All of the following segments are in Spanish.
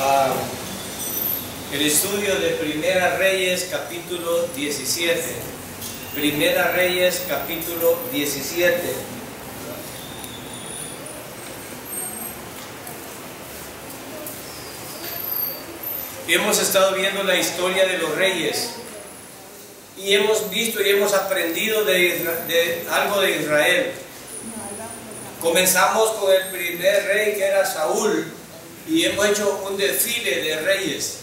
a el estudio de Primera Reyes capítulo 17. Primera Reyes capítulo 17. Hemos estado viendo la historia de los reyes y hemos visto y hemos aprendido de algo de Israel. Comenzamos con el primer rey, que era Saúl, y hemos hecho un desfile de reyes.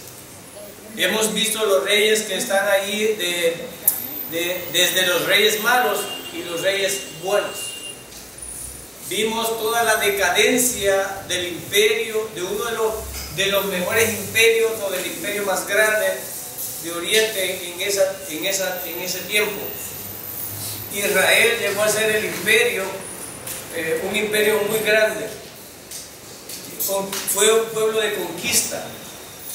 Hemos visto los reyes que están ahí desde los reyes malos y los reyes buenos. Vimos toda la decadencia del imperio, de uno de los mejores imperios, o del imperio más grande de Oriente en ese tiempo. Israel llegó a ser el imperio, un imperio muy grande. Fue un pueblo de conquista.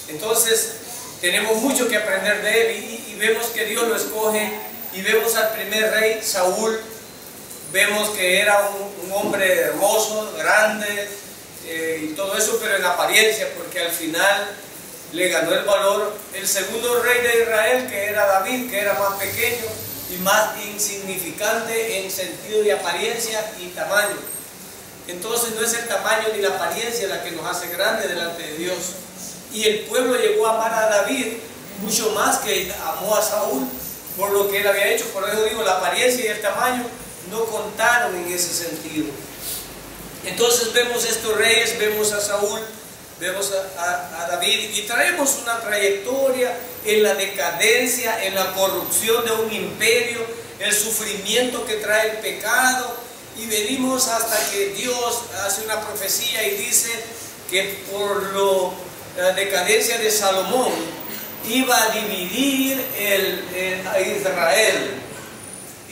Entonces tenemos mucho que aprender de él, y vemos que Dios lo escoge, y vemos al primer rey Saúl. Vemos que era un hombre hermoso, grande, y todo eso, pero en apariencia, porque al final le ganó el valor el segundo rey de Israel, que era David, que era más pequeño y más insignificante en sentido de apariencia y tamaño. Entonces no es el tamaño ni la apariencia la que nos hace grande delante de Dios. Y el pueblo llegó a amar a David mucho más que amó a Saúl por lo que él había hecho. Por eso digo, la apariencia y el tamaño no contaron en ese sentido. Entonces vemos estos reyes, vemos a Saúl, vemos a David, y traemos una trayectoria en la decadencia, en la corrupción de un imperio, el sufrimiento que trae el pecado, y venimos hasta que Dios hace una profecía y dice que por la decadencia de Salomón iba a dividir a Israel,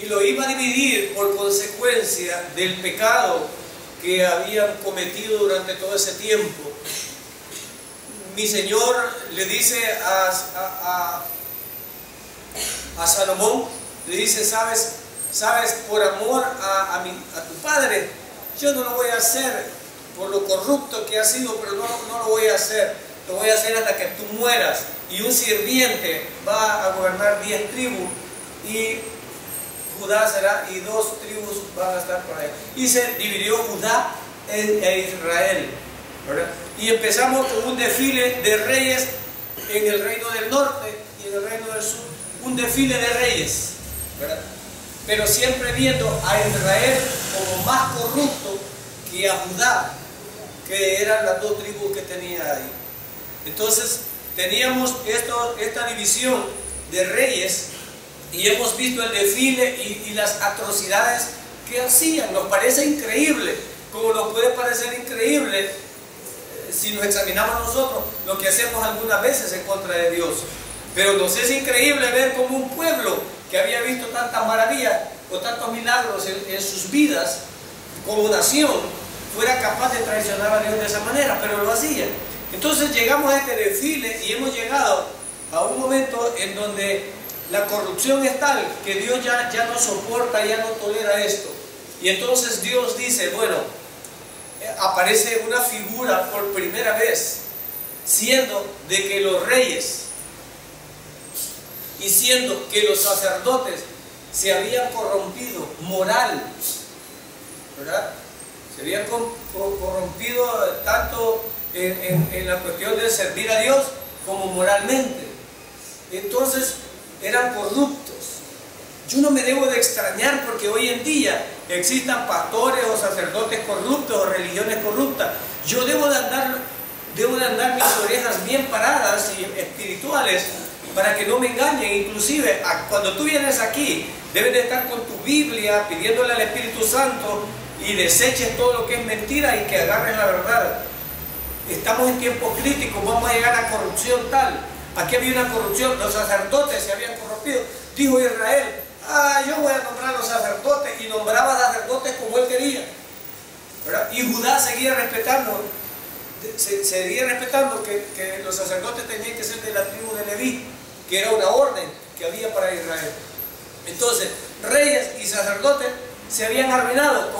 y lo iba a dividir por consecuencia del pecado que habían cometido durante todo ese tiempo. Mi Señor le dice a Salomón, le dice, sabes, por amor a tu padre, yo no lo voy a hacer por lo corrupto que ha sido, pero no lo voy a hacer. Lo voy a hacer hasta que tú mueras, y un sirviente va a gobernar 10 tribus, y Judá será, y 2 tribus van a estar por ahí. Y se dividió Judá e Israel, ¿verdad? Y empezamos con un desfile de reyes en el reino del norte y en el reino del sur. Un desfile de reyes, ¿verdad? Pero siempre viendo a Israel como más corrupto que a Judá, que eran las 2 tribus que tenía ahí. Entonces teníamos esta división de reyes, y hemos visto el desfile y las atrocidades que hacían. Nos parece increíble, como nos puede parecer increíble si nos examinamos nosotros lo que hacemos algunas veces en contra de Dios. Pero nos es increíble ver como un pueblo que había visto tantas maravillas o tantos milagros en sus vidas como nación fuera capaz de traicionar a Dios de esa manera, pero lo hacía. Entonces llegamos a este desfile y hemos llegado a un momento en donde la corrupción es tal que Dios ya no soporta, ya no tolera esto. Y entonces Dios dice, bueno, aparece una figura por primera vez, siendo de que los reyes y siendo que los sacerdotes se habían corrompido moral, ¿verdad? Se habían corrompido tanto en la cuestión de servir a Dios como moralmente. Entonces eran corruptos. Yo no me debo de extrañar porque hoy en día existan pastores o sacerdotes corruptos o religiones corruptas. Yo debo de andar mis orejas bien paradas y espirituales para que no me engañen. Inclusive cuando tú vienes aquí, debes de estar con tu Biblia pidiéndole al Espíritu Santo y deseches todo lo que es mentira y que agarres la verdad. Estamos en tiempos críticos, vamos a llegar a corrupción tal. Aquí había una corrupción, los sacerdotes se habían corrompido. Dijo Israel, yo voy a nombrar a los sacerdotes, y nombraba sacerdotes como él quería, ¿verdad? Y Judá seguía respetando que los sacerdotes tenían que ser de la tribu de Leví, que era una orden que había para Israel. Entonces, reyes y sacerdotes se habían arruinado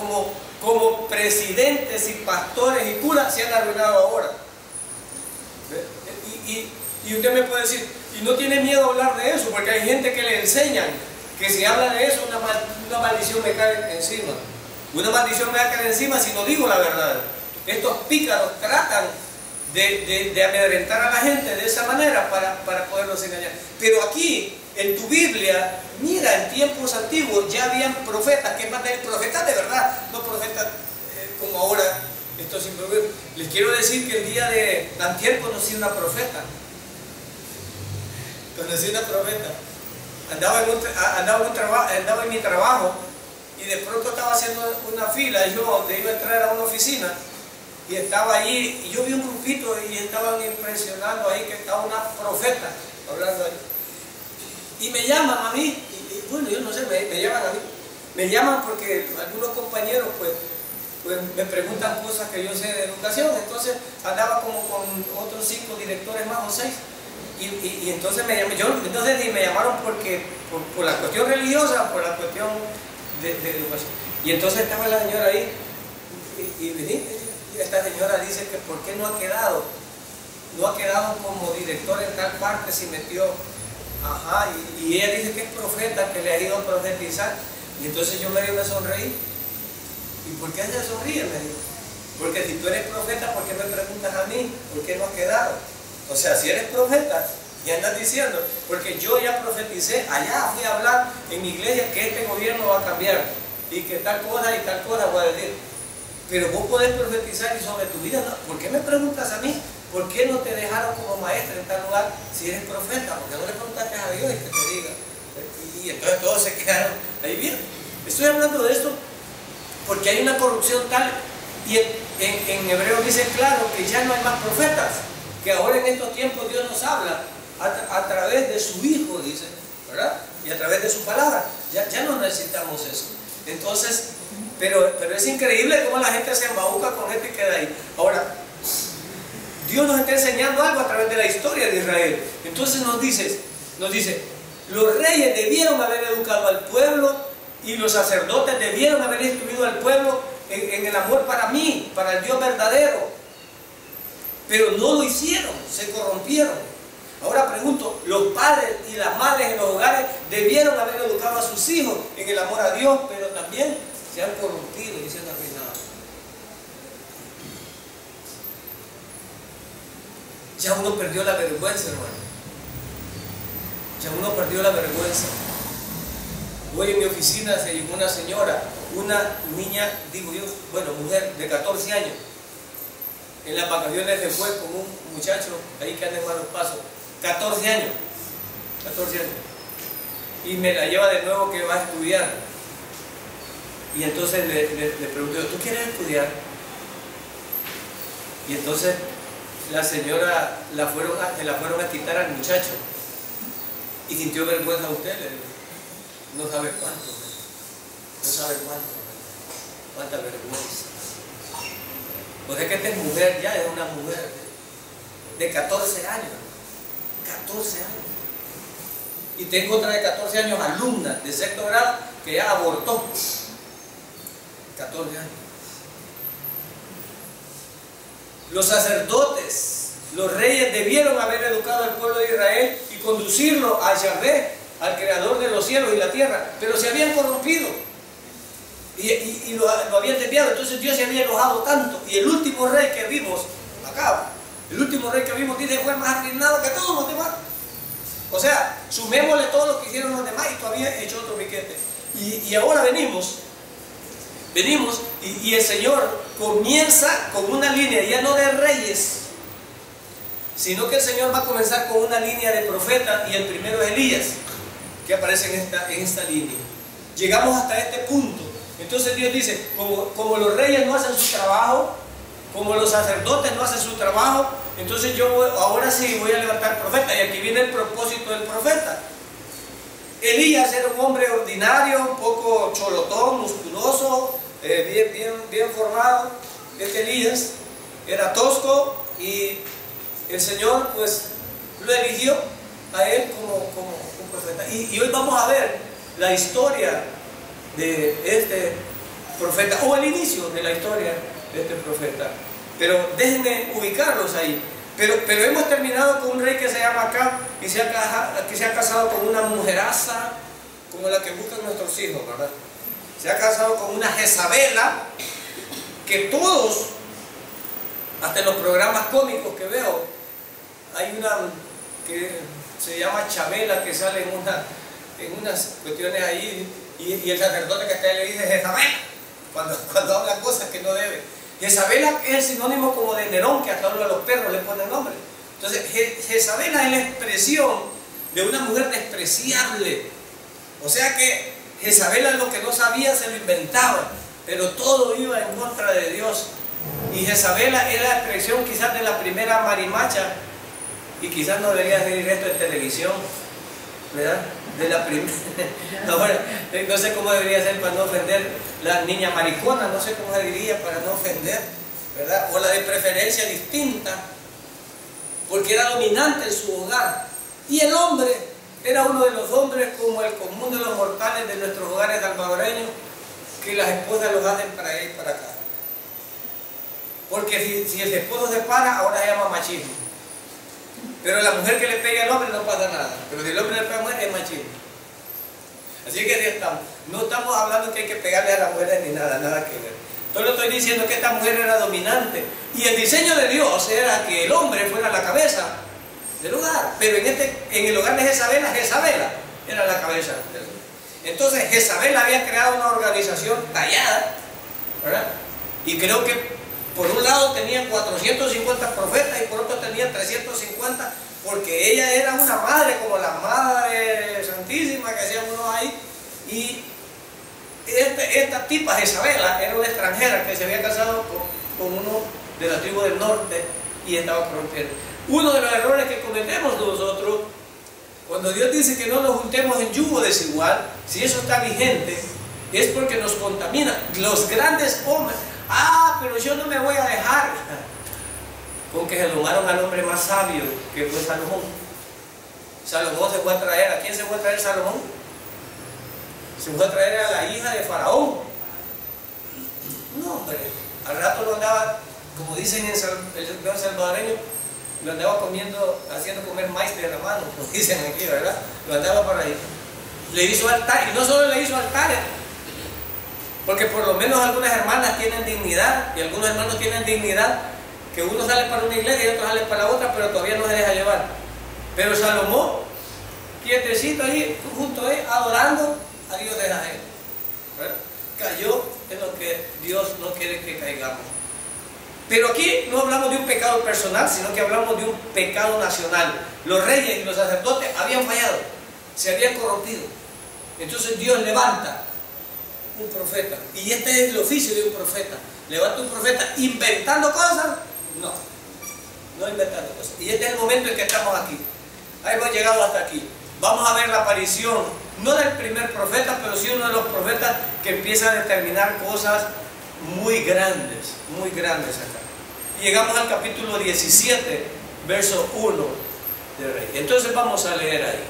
como presidentes y pastores y curas, se han arruinado ahora. Y usted me puede decir, y no tiene miedo a hablar de eso, porque hay gente que le enseñan que si habla de eso, una maldición me cae encima. Una maldición me va a caer encima si no digo la verdad. Estos pícaros tratan de amedrentar a la gente de esa manera para poderlos engañar. Pero aquí, en tu Biblia, mira, en tiempos antiguos ya habían profetas, que más de profetas de verdad, no profetas como ahora. Esto es imposible. Les quiero decir que el día de antier conocí una profeta. Conocí una profeta. Andaba en mi trabajo y de pronto estaba haciendo una fila, yo iba a entrar a una oficina y estaba allí y yo vi un grupito y estaban impresionando ahí que estaba una profeta hablando ahí. Y me llaman a mí, y bueno, yo no sé, me llaman a mí. Me llaman porque algunos compañeros pues me preguntan cosas que yo sé de educación, entonces andaba como con otros 5 directores más o 6. Y entonces me llamaron porque por la cuestión religiosa, por la cuestión de educación. Y entonces estaba la señora ahí y esta señora dice que por qué no ha quedado como director en tal parte si metió, y ella dice que es profeta, que le ha ido a profetizar. Y entonces yo me sonreí. ¿Y por qué ella sonríe? Me dijo, porque si tú eres profeta, ¿por qué me preguntas a mí? ¿Por qué no has quedado? O sea, si eres profeta, ya andas diciendo, porque yo ya profeticé, allá fui a hablar en mi iglesia que este gobierno va a cambiar y que tal cosa y tal cosa voy a decir. Pero vos podés profetizar y sobre tu vida, ¿no? ¿Por qué me preguntas a mí? ¿Por qué no te dejaron como maestra en tal lugar si eres profeta? ¿Por qué no le preguntaste a Dios y que te diga? Y entonces todos se quedaron ahí bien. Estoy hablando de esto porque hay una corrupción tal, y en Hebreo dice claro que ya no hay más profetas, que ahora en estos tiempos Dios nos habla a través de su Hijo, dice, ¿verdad? Y a través de su palabra. Ya no necesitamos eso. Entonces, pero es increíble cómo la gente se embauca con esto y queda ahí. Ahora, Dios nos está enseñando algo a través de la historia de Israel. Entonces nos dice, los reyes debieron haber educado al pueblo y los sacerdotes debieron haber instruido al pueblo en el amor para mí, para el Dios verdadero. Pero no lo hicieron, se corrompieron. Ahora pregunto, los padres y las madres en los hogares debieron haber educado a sus hijos en el amor a Dios, pero también se han corrompido y se han arruinado. Ya uno perdió la vergüenza, hermano. Ya uno perdió la vergüenza. Hoy en mi oficina se llegó una señora, una niña, digo yo, bueno, mujer de 14 años. En las vacaciones se fue con un muchacho ahí que anda en malos pasos. 14 años. 14 años. Y me la lleva de nuevo que va a estudiar. Y entonces le pregunto, ¿tú quieres estudiar? Y entonces la señora se la fueron a quitar al muchacho. Y sintió vergüenza a usted, le digo. No sabe cuánto. No sabe cuánto. Cuánta vergüenza. Pues es que esta mujer ya es una mujer de 14 años. 14 años. Y tengo otra de 14 años, alumna de 6º grado, que ya abortó. 14 años. Los sacerdotes, los reyes debieron haber educado al pueblo de Israel y conducirlo a Yahvé, al creador de los cielos y la tierra, pero se habían corrompido y lo habían desviado. Entonces Dios se había enojado tanto, y el último rey que vimos acá, el último rey que vimos, dice, fue más arruinado que todos los demás. O sea, sumémosle todo lo que hicieron los demás y todavía echó otro piquete. Y ahora venimos y el Señor comienza con una línea ya no de reyes, sino que el Señor va a comenzar con una línea de profetas, y el primero es Elías, que aparece en esta línea. Llegamos hasta este punto. Entonces Dios dice, como los reyes no hacen su trabajo, como los sacerdotes no hacen su trabajo, entonces yo ahora sí voy a levantar profeta. Y aquí viene el propósito del profeta. Elías era un hombre ordinario, un poco cholotón, musculoso, bien formado. Este Elías era tosco, y el Señor pues lo eligió a él como un profeta. Y hoy vamos a ver la historia de este profeta, o el inicio de la historia de este profeta. Pero déjenme ubicarlos ahí. Pero hemos terminado con un rey que se llama Acab y que se ha casado con una mujeraza como la que buscan nuestros hijos, ¿verdad? Se ha casado con una Jezabela que todos, hasta en los programas cómicos que veo, hay una que se llama Chabela que sale en unas cuestiones ahí y el sacerdote que está ahí le dice Jezabela cuando habla cosas que no debe. Jezabela es el sinónimo como de Nerón, que hasta uno de los perros le pone nombre. Entonces Jezabela es la expresión de una mujer despreciable. O sea que Jezabela lo que no sabía se lo inventaba, pero todo iba en contra de Dios. Y Jezabela era la expresión quizás de la primera marimacha, y quizás no debería decir esto en televisión, ¿verdad? De la primera, no sé cómo debería ser para no ofender, la niña maricona, no sé cómo se diría para no ofender, ¿verdad? O la de preferencia distinta, porque era dominante en su hogar. Y el hombre era uno de los hombres como el común de los mortales de nuestros hogares salvadoreños, que las esposas los hacen para allá y para acá. Porque si el esposo se para, ahora se llama machismo. Pero la mujer que le pega al hombre no pasa nada. Pero si el hombre le pega a la mujer es machismo. Así que así estamos. No estamos hablando que hay que pegarle a las mujeres ni nada, nada que ver. Solo estoy diciendo que esta mujer era dominante. Y el diseño de Dios era que el hombre fuera la cabeza del hogar. Pero en el hogar de Jezabela, Jezabela era la cabeza del hogar. Entonces Jezabela había creado una organización tallada, ¿verdad? Y creo que por un lado tenían 450 profetas y por otro tenían 350, porque ella era una madre como la Madre Santísima que hacían unos ahí. Y esta tipa Jezabela era una extranjera que se había casado con uno de la tribu del norte y estaba corrompiendo. Uno de los errores que cometemos nosotros, cuando Dios dice que no nos juntemos en yugo desigual, si eso está vigente, es porque nos contamina. Los grandes hombres, pero yo no me voy a dejar, con que se tomaron al hombre más sabio que fue Salomón. Salomón se fue a traer, ¿a quién se fue a traer Salomón? Se fue a traer a la hija de Faraón. No, hombre, al rato lo andaba, como dicen en el salvadoreño, lo andaba haciendo comer maíz de la mano, como dicen aquí, ¿verdad? Lo andaba por ahí. Le hizo altar, y no solo le hizo altares, porque por lo menos algunas hermanas tienen dignidad, y algunos hermanos tienen dignidad, que uno sale para una iglesia y otro sale para la otra, pero todavía no se deja llevar. Pero Salomón, quietecito ahí, junto a él, adorando a Dios de Israel, ¿verdad? Cayó en lo que Dios no quiere que caigamos. Pero aquí no hablamos de un pecado personal, sino que hablamos de un pecado nacional. Los reyes y los sacerdotes habían fallado, se habían corrompido. Entonces Dios levanta un profeta, y este es el oficio de un profeta. Levanta un profeta inventando cosas, no inventando cosas. Y este es el momento en que estamos aquí. Hemos llegado hasta aquí. Vamos a ver la aparición, no del primer profeta, pero sí uno de los profetas que empieza a determinar cosas muy grandes acá. Y llegamos al capítulo 17, verso 1 de Rey. Entonces vamos a leer ahí.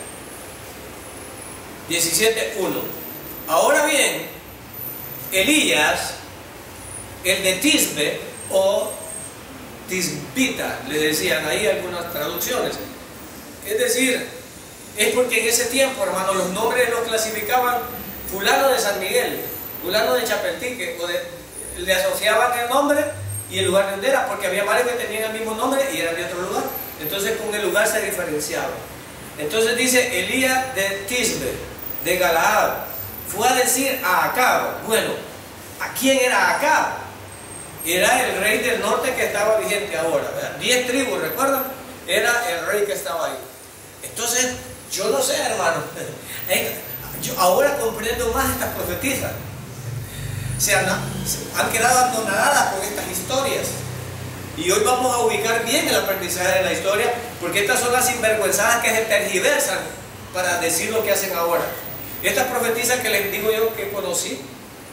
17:1. Ahora bien, Elías, el de Tisbe o Tisbita, le decían ahí algunas traducciones. Es decir, es porque en ese tiempo, hermano, los nombres los clasificaban fulano de San Miguel, fulano de Chapeltique, le asociaban el nombre y el lugar donde era, porque había varios que tenían el mismo nombre y eran de otro lugar. Entonces con el lugar se diferenciaba. Entonces dice Elías de Tisbe, de Galaad, fue a decir a Acab. Bueno, ¿a quién era Acab? Era el rey del norte que estaba vigente ahora, ¿verdad? 10 tribus, ¿recuerdan? Era el rey que estaba ahí. Entonces, yo no sé, hermano, yo ahora comprendo más estas profetisas. Han quedado abandonadas con estas historias. Y hoy vamos a ubicar bien el aprendizaje de la historia, porque estas son las sinvergüenzadas que se tergiversan para decir lo que hacen ahora. Estas profetisas que les digo yo que conocí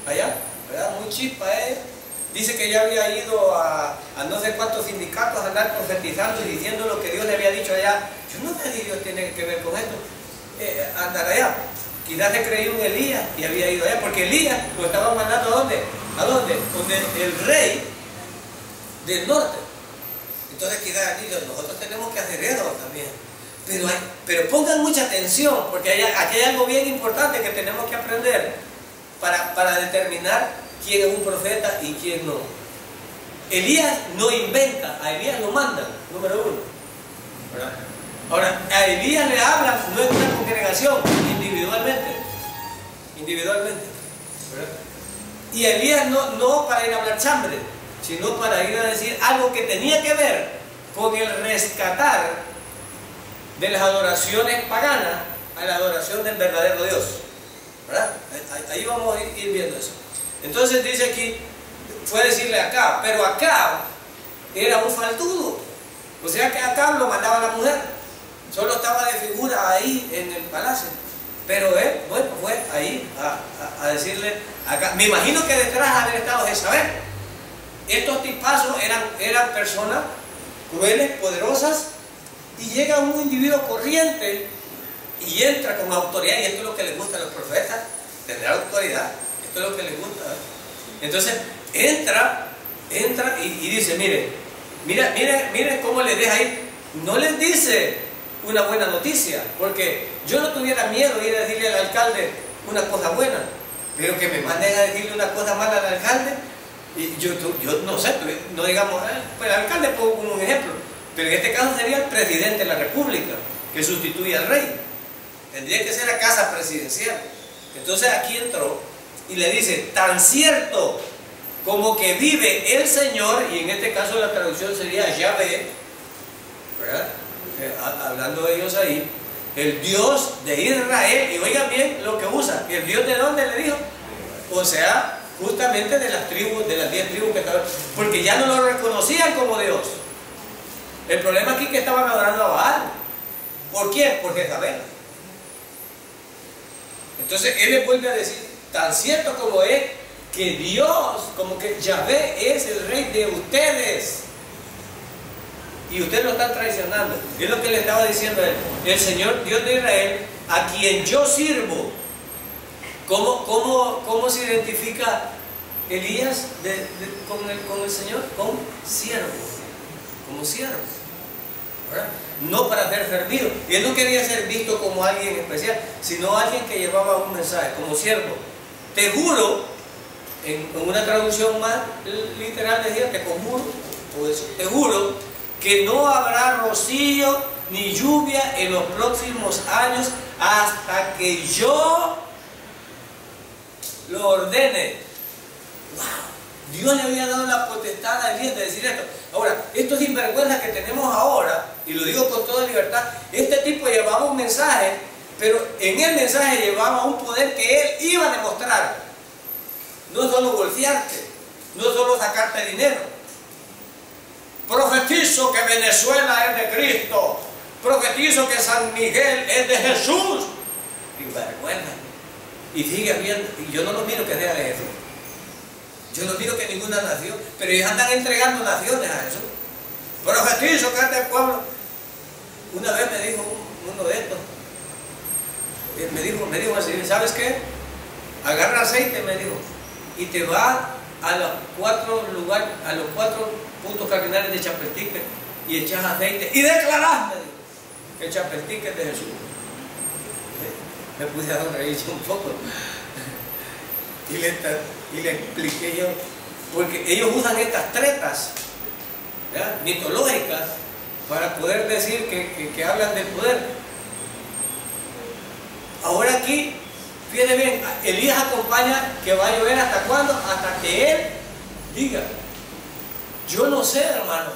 allá, ¿verdad? Muy chispa ella. Dice que ya había ido a no sé cuántos sindicatos a andar profetizando y diciendo lo que Dios le había dicho allá. Yo no sé si Dios tiene que ver con esto. Andar allá. Quizás se creía un Elías y había ido allá, porque Elías lo estaban mandando ¿a dónde? ¿A dónde? Donde el rey del norte. Entonces queda aquí, nosotros tenemos que hacer eso también. Pero pongan mucha atención, porque aquí hay algo bien importante que tenemos que aprender para determinar quién es un profeta y quién no. Elías no inventa, a Elías lo mandan, número uno. ¿Verdad? Ahora, a Elías le hablan no en una congregación, individualmente. ¿Verdad? Y Elías no para ir a hablar chambre, sino para ir a decir algo que tenía que ver con el rescatar de las adoraciones paganas a la adoración del verdadero Dios. ¿Verdad? Ahí vamos a ir viendo eso. Entonces dice aquí, fue decirle a Acab, pero Acab era un faltudo. O sea que Acab lo mandaba a la mujer, solo estaba de figura ahí en el palacio. Pero él, bueno, fue ahí a decirle a Acab. Me imagino que detrás de haber estado Jezabel. Estos tipazos eran personas crueles, poderosas, y llega un individuo corriente y entra con autoridad, y esto es lo que les gusta a los profetas, tener autoridad, esto es lo que les gusta. Entonces entra y dice, mire cómo les deja ir. No les dice una buena noticia, porque yo no tuviera miedo de ir a decirle al alcalde una cosa buena, pero que me manden a decirle una cosa mala al alcalde, y yo no sé, no digamos, pues el alcalde pongo como un ejemplo, pero en este caso sería el presidente de la república, que sustituye al rey. Tendría que ser la casa presidencial. Entonces aquí entró y le dice, tan cierto como que vive el Señor, y en este caso la traducción sería Yahvé, ¿verdad? Hablando de ellos ahí, el Dios de Israel, y oigan bien lo que usa, ¿el Dios de dónde le dijo? O sea, justamente de las tribus, de las 10 tribus que estaban, porque ya no lo reconocían como Dios. El problema aquí es que estaban adorando a Baal. ¿Por quién? Por Jezabel. Entonces él le vuelve a decir, tan cierto como es que Dios, como que Yahvé es el rey de ustedes, y ustedes lo están traicionando. Es lo que le estaba diciendo él. El Señor Dios de Israel, a quien yo sirvo. ¿Cómo se identifica Elías con el Señor? Como siervo. Como siervo. ¿Verdad? No para ser servido. Y él no quería ser visto como alguien especial, sino alguien que llevaba un mensaje, como siervo. Te juro, en una traducción más literal decía, te conjuro, te juro que no habrá rocío ni lluvia en los próximos años hasta que yo lo ordene. ¡Wow! Dios le había dado la potestad a Elías de decir esto. Ahora, estos sinvergüenzas que tenemos ahora, y lo digo con toda libertad, este tipo llevaba un mensaje, pero en el mensaje llevaba un poder que él iba a demostrar. No solo golpearte, no solo sacarte dinero. Profetizo que Venezuela es de Cristo, profetizo que San Miguel es de Jesús. Sinvergüenza. Y sigue habiendo, y yo no los miro que sea de Jesús. Yo no miro que ninguna nación, pero ellos andan entregando naciones a eso. Profetizo que es del pueblo. Una vez me dijo uno de estos, me dijo así, ¿sabes qué? Agarra aceite, me dijo, y te va a los 4 puntos cardinales de Chapultepec y echas aceite y declarás, me dijo, que Chapultepec es de Jesús. Me puse a sonreír un poco. Y le expliqué yo, porque ellos usan estas tretas, ¿verdad?, mitológicas, para poder decir que hablan del poder. Ahora aquí, fíjense bien, Elías acompaña que va a llover ¿hasta cuándo? Hasta que él diga. Yo no sé, hermano,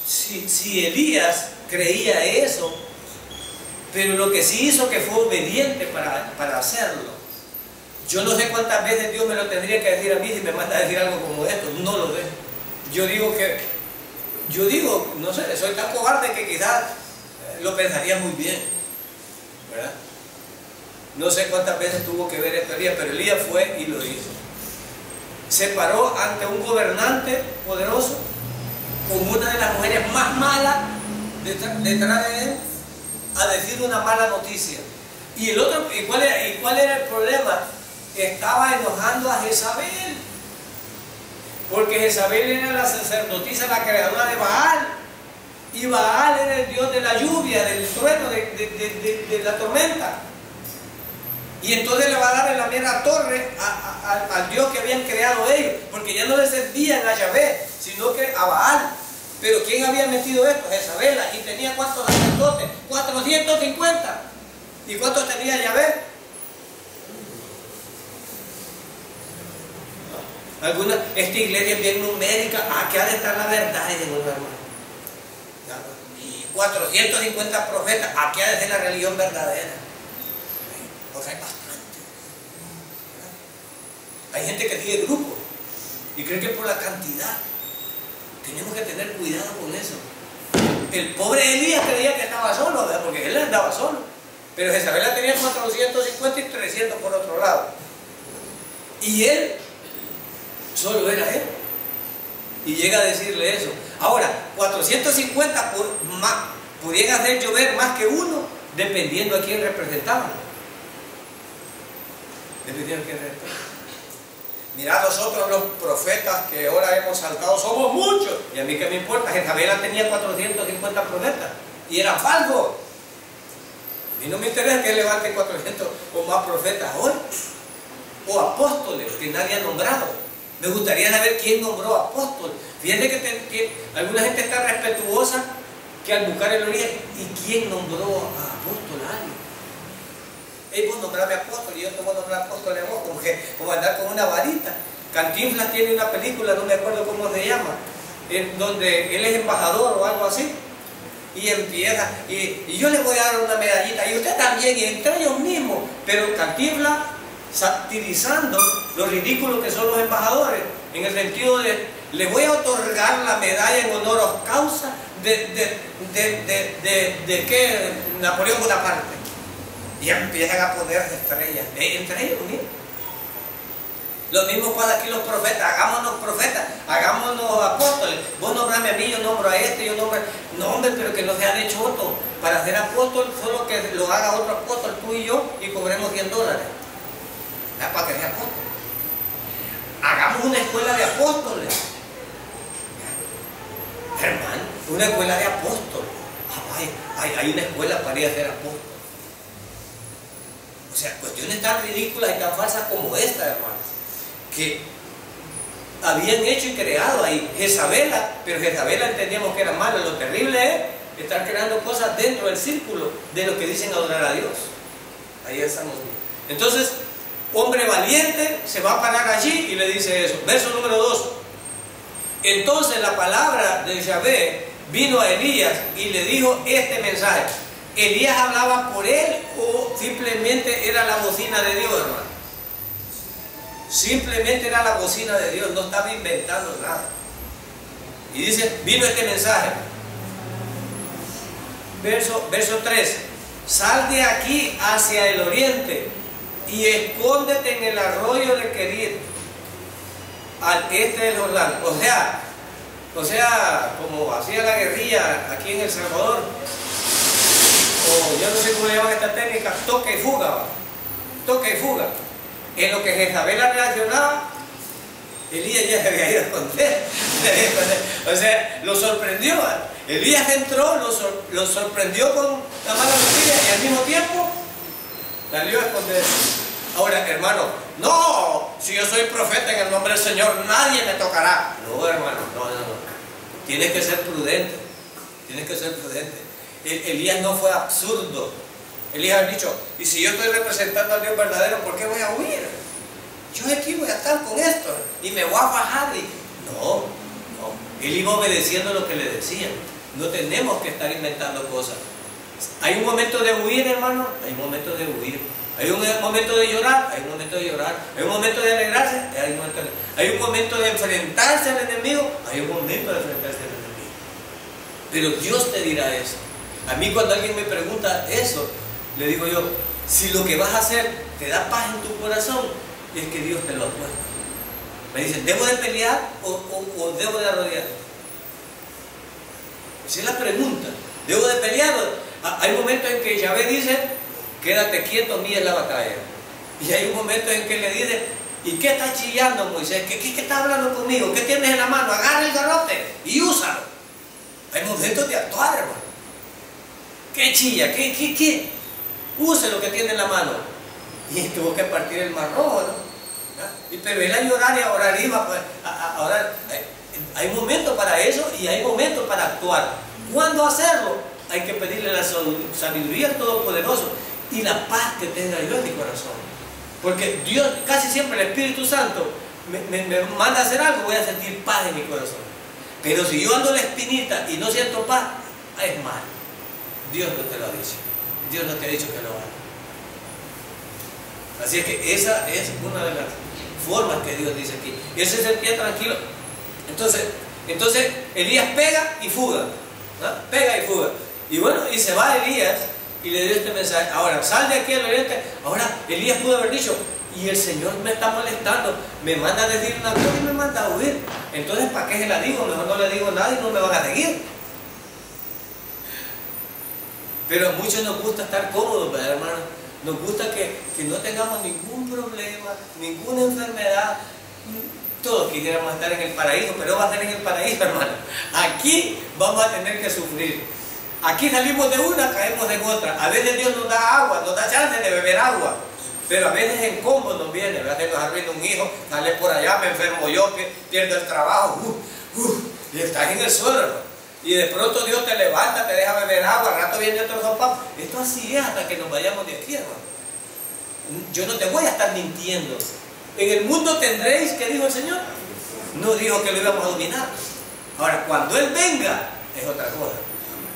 si Elías creía eso, pero lo que sí hizo que fue obediente para hacerlo. Yo no sé cuántas veces Dios me lo tendría que decir a mí si me manda a decir algo como esto. No lo sé. Yo digo, no sé, soy tan cobarde que quizás lo pensaría muy bien, ¿verdad? No sé cuántas veces tuvo que ver esto Elías, pero Elías fue y lo hizo. Se paró ante un gobernante poderoso con una de las mujeres más malas detrás de él a decir una mala noticia. Y el otro, ¿cuál era el problema? Estaba enojando a Jezabel, porque Jezabel era la sacerdotisa, la creadora de Baal, Y Baal era el dios de la lluvia, del trueno, de la tormenta. Y entonces le va a dar en la mera torre al dios que habían creado ellos, porque ya no le servían a Yahvé, sino que a Baal. Pero ¿quién había metido esto? Jezabel. Y tenía ¿cuántos sacerdotes? 450. ¿Y cuántos tenía Yahvé? Esta iglesia es bien numérica. Aquí ha de estar la verdad, hermano. 450 profetas. Aquí ha de ser la religión verdadera. Pues hay bastante. Hay gente que sigue grupo y cree que por la cantidad. Tenemos que tener cuidado con eso. El pobre Elías creía que estaba solo, ¿verdad? Porque él andaba solo. Pero Jezabel tenía 450 y 300 por otro lado. Y él, solo era él. Y llega a decirle eso. Ahora, 450 podían hacer llover más que uno, dependiendo a quién representaban. Dependiendo a quién representaban. Mirad, nosotros los profetas que ahora hemos saltado somos muchos. Y a mí qué me importa, Jezabel tenía 450 profetas. Y eran falsos. A mí no me interesa que levante 400 o más profetas hoy. O apóstoles que nadie ha nombrado. Me gustaría saber quién nombró apóstoles. Fíjense que alguna gente está respetuosa que al buscar el origen. ¿Y quién nombró a apóstol a alguien? Vos nombrame apóstol y yo te voy a nombrar apóstol a vos, como andar con una varita. Cantinflas tiene una película, no me acuerdo cómo se llama, donde él es embajador o algo así. Y empieza, y yo le voy a dar una medallita, y usted también, y entre ellos mismos. Pero Cantinflas satirizando lo ridículos que son los embajadores, en el sentido de, le voy a otorgar la medalla en honor a causa de ¿qué? Napoleón Bonaparte. Y empiezan a poner estrellas, entre ellos mismos. Lo mismo pasa aquí los profetas, hagámonos profetas, hagámonos apóstoles. Vos nombrame a mí, yo nombro a este, yo nombro... No, hombre, pero que no se han hecho otro. Para ser apóstol, solo que lo haga otro apóstol, tú y yo, y cobremos $100. Para que sea apóstol. Hagamos una escuela de apóstoles. Hermano, una escuela de apóstoles. Hay una escuela para ir a ser apóstol. O sea, cuestiones tan ridículas y tan falsas como esta, hermanos, que habían hecho y creado ahí. Jezabel, pero Jezabel entendíamos que era malo. Lo terrible es estar creando cosas dentro del círculo de los que dicen adorar a Dios. Ahí estamos. Entonces, hombre valiente se va a parar allí y le dice eso. Verso número 2. Entonces la palabra de Yahvé vino a Elías y le dijo este mensaje. ¿Elías hablaba por él o simplemente era la bocina de Dios, hermano? Simplemente era la bocina de Dios, no estaba inventando nada. Y dice, vino este mensaje. Verso 3. Sal de aquí hacia el oriente y escóndete en el arroyo de Querit, al este del Jordán. O sea, como hacía la guerrilla aquí en El Salvador, o yo no sé cómo le llaman esta técnica, toque y fuga, ¿va? Toque y fuga. En lo que Jezabel reaccionaba, Elías ya se había ido a esconder. O sea, lo sorprendió. Elías entró, lo sorprendió con la mala noticia y al mismo tiempo salió a esconder. Ahora, hermano, no, si yo soy profeta en el nombre del Señor, nadie me tocará. No, hermano, no. Tienes que ser prudente. Tienes que ser prudente. Elías no fue absurdo. Elías ha dicho, y si yo estoy representando al Dios verdadero, ¿por qué voy a huir? Yo aquí voy a estar con esto y me voy a bajar. No. Él iba obedeciendo lo que le decían. No tenemos que estar inventando cosas. Hay un momento de huir, hermano. Hay un momento de huir. Hay un momento de llorar. Hay un momento de llorar. Hay un momento de alegrarse. Hay un momento de enfrentarse al enemigo. Hay un momento de enfrentarse al enemigo. Pero Dios te dirá eso. A mí cuando alguien me pregunta eso, le digo yo, si lo que vas a hacer te da paz en tu corazón, es que Dios te lo ha puesto. Me dicen, ¿debo de pelear o debo de arrodillar? Esa es la pregunta. ¿Debo de pelear? Hay momentos en que Yahvé dice, quédate quieto, mía es la batalla. Y hay un momento en que le dice, ¿y qué está chillando, Moisés? ¿Qué está hablando conmigo? ¿Qué tienes en la mano? Agarra el garrote y úsalo. Hay momentos de actuar, hermano. ¿Qué chilla? ¿Qué? Use lo que tiene en la mano. Y tuvo que partir el mar rojo, ¿no? Pero él a llorar y a orar iba a orar. Hay momentos para eso y hay momentos para actuar. ¿Cuándo hacerlo? Hay que pedirle la sabiduría al Todopoderoso y la paz que tenga yo en mi corazón. Porque Dios, casi siempre el Espíritu Santo me manda a hacer algo, voy a sentir paz en mi corazón. Pero si yo ando la espinita y no siento paz, es mal. Dios no te lo ha dicho. Dios no te ha dicho que lo hagas. Así es que esa es una de las formas que Dios dice aquí. Ese es el pie tranquilo. Entonces Elías pega y fuga, ¿no? Pega y fuga. Y bueno, y se va Elías y le dio este mensaje. Ahora, sal de aquí al oriente. Ahora, Elías pudo haber dicho, y el Señor me está molestando, me manda a decir una cosa y me manda a huir. Entonces, ¿para qué se la digo? Mejor no le digo nada y no me van a seguir. Pero a muchos nos gusta estar cómodos, ¿verdad, hermano? Nos gusta que no tengamos ningún problema, ninguna enfermedad. Todos quisiéramos estar en el paraíso, pero no va a estar en el paraíso, hermano. Aquí vamos a tener que sufrir. Aquí salimos de una, caemos en otra. A veces Dios nos da agua, nos da chance de beber agua. Pero a veces en combo nos viene, a veces nos arruina un hijo, sale por allá, me enfermo yo, pierdo el trabajo, y estás en el suelo. Y de pronto Dios te levanta, te deja beber agua, al rato viene otro sopa. Esto así es hasta que nos vayamos de aquí, hermano. Yo no te voy a estar mintiendo. En el mundo tendréis, ¿qué dijo el Señor? No dijo que lo íbamos a dominar. Ahora, cuando Él venga, es otra cosa.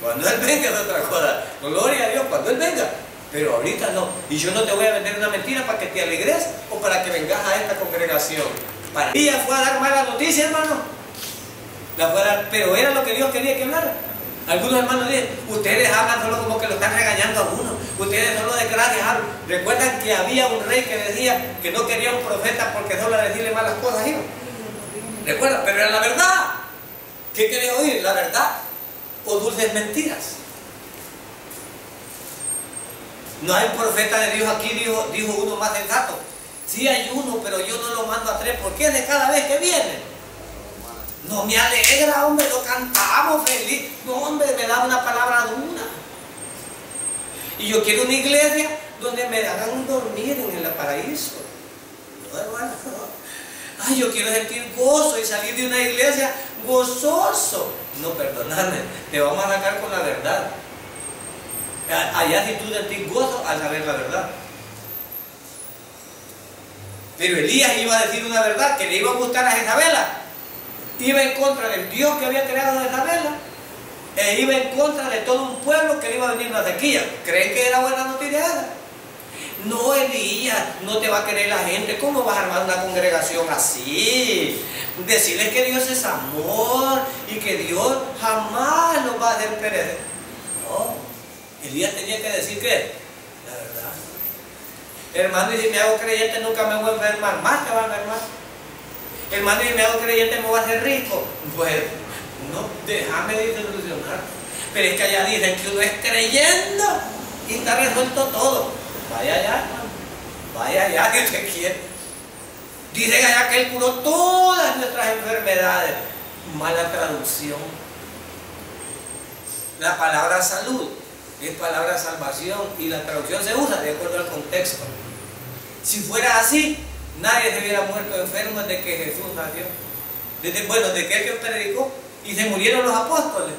Cuando Él venga es otra cosa. Gloria a Dios, cuando Él venga. Pero ahorita no. Y yo no te voy a vender una mentira para que te alegres o para que vengas a esta congregación. Para ella fue a dar mala noticia, hermano. Pero era lo que Dios quería que hablara. Algunos hermanos dicen, ustedes hablan solo como que lo están regañando a uno. Ustedes solo de gracias hablan. Recuerdan que había un rey que decía que no quería un profeta porque solo a decirle malas cosas iba. Recuerdan, pero era la verdad. ¿Qué quería oír? ¿La verdad o dulces mentiras? No hay profeta de Dios aquí, dijo uno más sensato. Sí hay uno, pero yo no lo mando a tres porque es de cada vez que viene. No me alegra, hombre, lo cantamos feliz. No, hombre, me da una palabra dura. Y yo quiero una iglesia donde me hagan dormir en el paraíso. No, hermano, no. Ay, yo quiero sentir gozo y salir de una iglesia gozoso. No, perdóname, te vamos a sacar con la verdad. Allá si tú sentís gozo al saber la verdad. Pero Elías iba a decir una verdad que le iba a gustar a Jezabela. Iba en contra del Dios que había creado a Jezabela, e iba en contra de todo un pueblo que le iba a venir una sequía. ¿Creen que era buena noticia esa? No, Elías, no te va a querer la gente. ¿Cómo vas a armar una congregación así? Decirles que Dios es amor y que Dios jamás nos va a hacer perecer. No, Elías tenía que decir que la verdad. Hermano, y si me hago creyente nunca me voy a enfermar. Más te va a enfermar. Hermano, y me hago creyente, me voy a hacer rico. Pues, no, déjame desilusionar. Pero es que allá dicen que uno es creyendo y está resuelto todo. Vaya allá, hermano. Vaya allá, que te quiere. Dicen allá que Él curó todas nuestras enfermedades. Mala traducción. La palabra salud es palabra salvación y la traducción se usa de acuerdo al contexto. Si fuera así, nadie se hubiera muerto enfermo desde que Jesús nació. Desde que Él predicó y se murieron los apóstoles.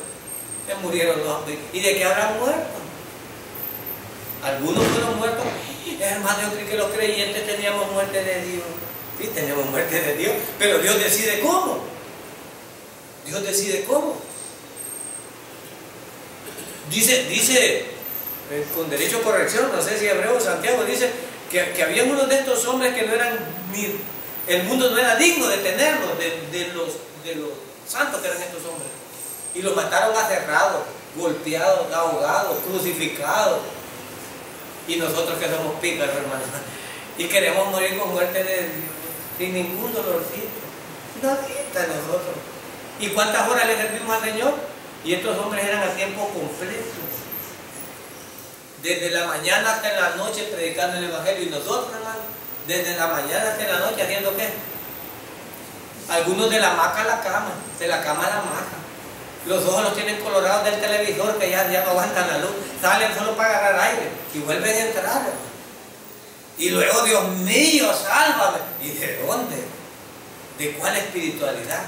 Se murieron los apóstoles. ¿Y de qué habrán muerto? Algunos fueron muertos. Hermano, yo creí que los creyentes teníamos muerte de Dios. Sí, tenemos muerte de Dios, pero Dios decide cómo. Dios decide cómo. Dice con derecho a corrección, no sé si Hebreo o Santiago, dice que había unos de estos hombres que no eran, el mundo no era digno de tenerlos, de los santos que eran estos hombres. Y los mataron aserrados, golpeados, ahogados, crucificados. Y nosotros que somos pícaros, hermanos, y queremos morir con muerte de Dios, sin ningún dolorcito. Nadita de nosotros. ¿Y cuántas horas le servimos al Señor? Y estos hombres eran a tiempo completo. Desde la mañana hasta la noche predicando el Evangelio. Y nosotros, hermano, desde la mañana hasta la noche haciendo ¿qué? Algunos de la hamaca a la cama, de la cama a la hamaca. Los ojos los tienen colorados del televisor que ya no aguantan la luz. Salen solo para agarrar aire y vuelven a entrar, hermano. Y luego, Dios mío, sálvame. ¿Y de dónde? ¿De cuál espiritualidad?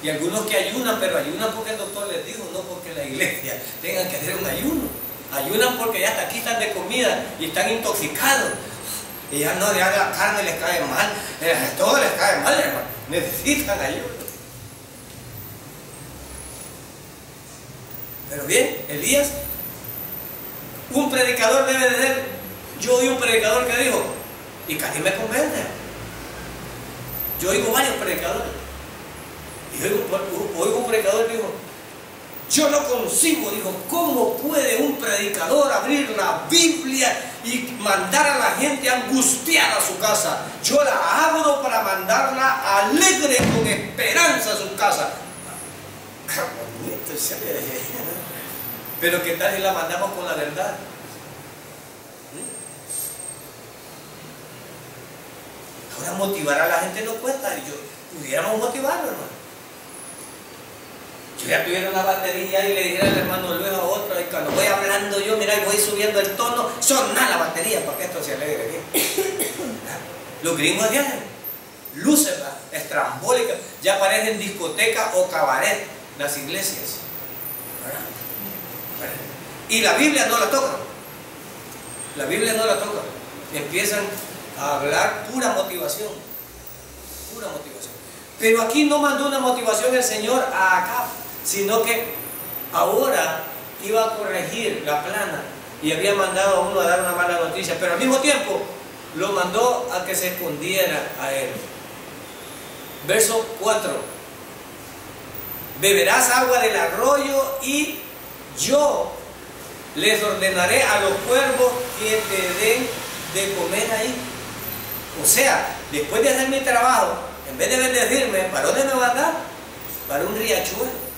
Y algunos que ayunan, pero ayunan porque el doctor les dijo, no porque la iglesia tenga que hacer un ayuno. Ayunan porque ya hasta aquí están de comida y están intoxicados. Y ya no, ya la carne les cae mal, todo les cae mal, hermano. Necesitan ayuno. Pero bien, Elías, un predicador debe de ser. Yo oí un predicador que dijo, y casi me convence. Yo oigo varios predicadores. Y oigo un predicador que dijo, yo no consigo, dijo, ¿cómo puede un predicador abrir la Biblia y mandar a la gente angustiada a su casa? Yo la abro para mandarla alegre, con esperanza a su casa. Pero ¿qué tal si la mandamos con la verdad? Ahora motivar a la gente no cuesta. Pudiéramos motivarlo, hermano. Yo ya tuviera una batería y le dijera al hermano Luis a otro, y cuando voy hablando yo, mira, y voy subiendo el tono, sonar la batería para que esto se alegre bien. Los gringos tienen luces estrambólicas, ya parecen discoteca o cabaret las iglesias. Y la Biblia no la toca. La Biblia no la toca. Empiezan a hablar pura motivación. Pura motivación. Pero aquí no mandó una motivación el Señor a Acab, sino que ahora iba a corregir la plana y había mandado a uno a dar una mala noticia, pero al mismo tiempo lo mandó a que se escondiera a él. Verso 4: beberás agua del arroyo y yo les ordenaré a los cuervos que te den de comer ahí. O sea, después de hacer mi trabajo, en vez de bendecirme, ¿para dónde me va a dar? Para un riachuelo.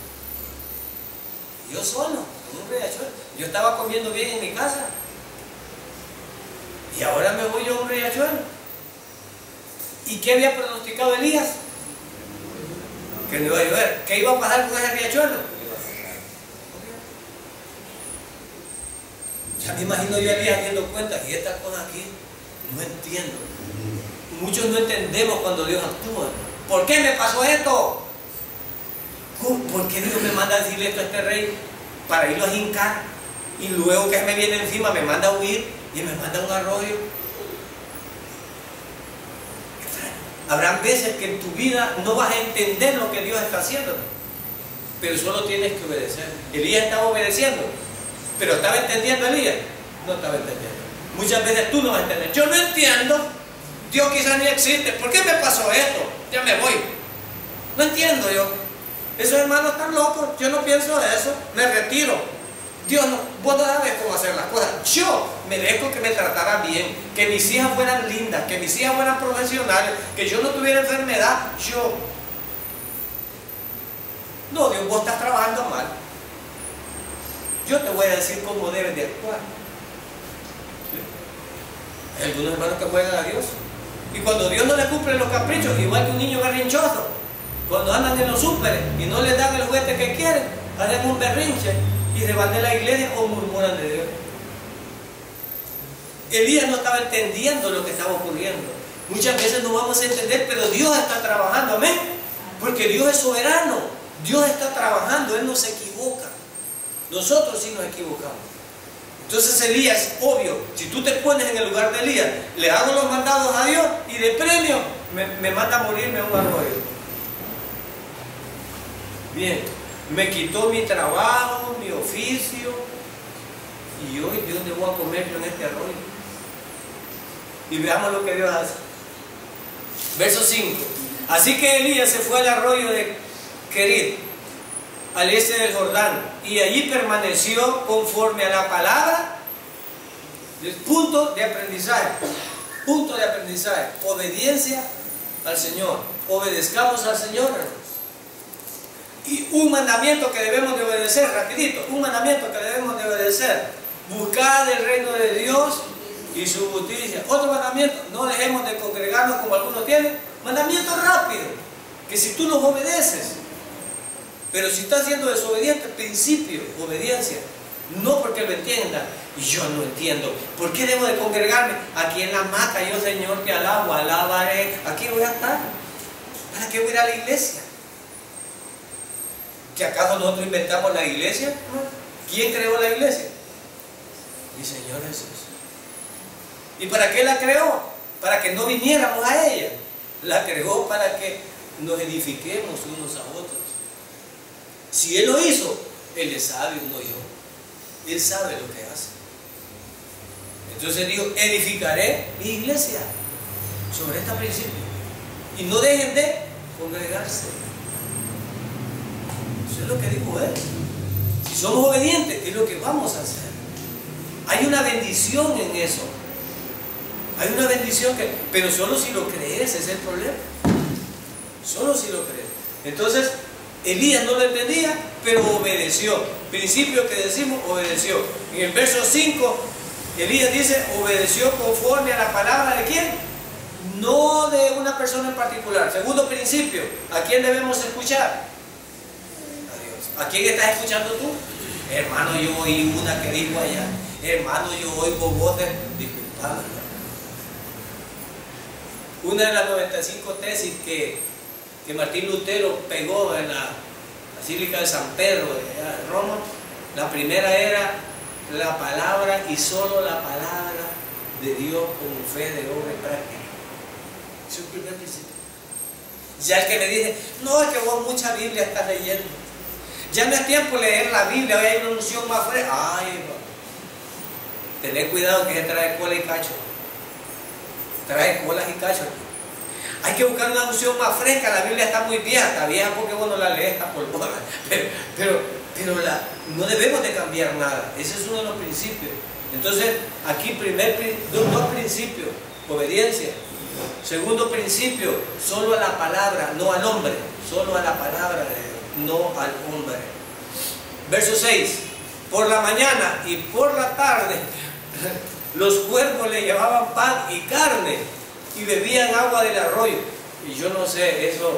Yo solo, en un riachuelo. Yo estaba comiendo bien en mi casa. Y ahora me voy yo a un riachuelo. ¿Y qué había pronosticado Elías? Que no iba a llover. ¿Qué iba a pasar con ese riachuelo? Ya me imagino yo a Elías viendo cuenta, y esta cosa aquí no entiendo. Muchos no entendemos cuando Dios actúa. ¿Por qué me pasó esto? ¿Por qué Dios me manda a decirle esto a este rey para irlo a hincar? Y luego que me viene encima me manda a huir y me manda a un arroyo. Habrán veces que en tu vida no vas a entender lo que Dios está haciendo, pero solo tienes que obedecer. Elías estaba obedeciendo, pero ¿estaba entendiendo Elías? No estaba entendiendo. Muchas veces tú no vas a entender. Yo no entiendo. Dios quizás ni existe. ¿Por qué me pasó esto? Ya me voy. No entiendo yo. Esos hermanos están locos. Yo no pienso eso. Me retiro. Dios no, vos no sabes cómo hacer las cosas. Yo merezco que me tratara bien, que mis hijas fueran lindas, que mis hijas fueran profesionales, que yo no tuviera enfermedad. Yo. No, Dios, vos estás trabajando mal. Yo te voy a decir cómo debes de actuar. Hay algunos hermanos que juegan a Dios. Y cuando Dios no le cumple los caprichos, igual que un niño berrinchoso, cuando andan en los súperes y no les dan el juguete que quieren, hacen un berrinche y se van de la iglesia o murmuran de Dios. Elías no estaba entendiendo lo que estaba ocurriendo. Muchas veces no vamos a entender, pero Dios está trabajando, amén. Porque Dios es soberano. Dios está trabajando, Él no se equivoca. Nosotros sí nos equivocamos. Entonces Elías, obvio, si tú te pones en el lugar de Elías, le hago los mandados a Dios y de premio me manda a morirme a un arroyo. Bien, me quitó mi trabajo, mi oficio, y hoy ¿de dónde voy a comer yo en este arroyo? Y veamos lo que Dios hace. Verso 5. Así que Elías se fue al arroyo de Querit, al este del Jordán, y allí permaneció conforme a la palabra. Punto de aprendizaje. Punto de aprendizaje. Obediencia al Señor. Obedezcamos al Señor, hermanos. Y un mandamiento que debemos de obedecer, rapidito, un mandamiento que debemos de obedecer: buscar el reino de Dios y su justicia. Otro mandamiento: no dejemos de congregarnos como algunos tienen Mandamiento rápido, que si tú los obedeces. Pero si estás siendo desobediente, principio, obediencia. No porque lo entienda. Y yo no entiendo. ¿Por qué debo de congregarme? Aquí en la hamaca, yo Señor te alabo, alabaré. Aquí voy a estar. ¿Para qué voy a ir a la iglesia? ¿Que acaso nosotros inventamos la iglesia? ¿Quién creó la iglesia? Mi Señor Jesús. ¿Y para qué la creó? Para que no viniéramos a ella. La creó para que nos edifiquemos unos a otros. Si Él lo hizo, Él es sabio, no yo. Él sabe lo que hace. Entonces dijo, edificaré mi iglesia sobre este principio. Y no dejen de congregarse. Eso es lo que dijo Él. Si somos obedientes, es lo que vamos a hacer. Hay una bendición en eso. Hay una bendición que... Pero solo si lo crees, ese es el problema. Solo si lo crees. Entonces, Elías no lo entendía, pero obedeció. Principio que decimos, obedeció. En el verso 5, Elías dice, obedeció conforme a la palabra de ¿quién? No de una persona en particular. Segundo principio, ¿a quién debemos escuchar? A Dios. ¿A quién estás escuchando tú? Hermano, yo oí una que dijo allá. Hermano, yo oigo voces. Disculpame. Una de las 95 tesis que Martín Lutero pegó en la Basílica de San Pedro de Roma, la primera era la palabra y solo la palabra de Dios con fe de obra y práctica. Ese es el primer principio. Ya el que me dice, no, es que vos mucha Biblia estás leyendo. Ya no es tiempo de leer la Biblia, hoy hay una unción más fresca. Ay, no. Tened cuidado que se trae cola y cacho. Trae colas y cachos. Hay que buscar una unción más fresca. La Biblia está muy vieja, está vieja porque vos no la lees, está polvada. Pero no debemos de cambiar nada. Ese es uno de los principios. Entonces, aquí dos principios: obediencia. Segundo principio, solo a la palabra, no al hombre. Solo a la palabra de Dios, no al hombre. Verso 6. Por la mañana y por la tarde los cuervos le llevaban pan y carne y bebían agua del arroyo. Y yo no sé, estos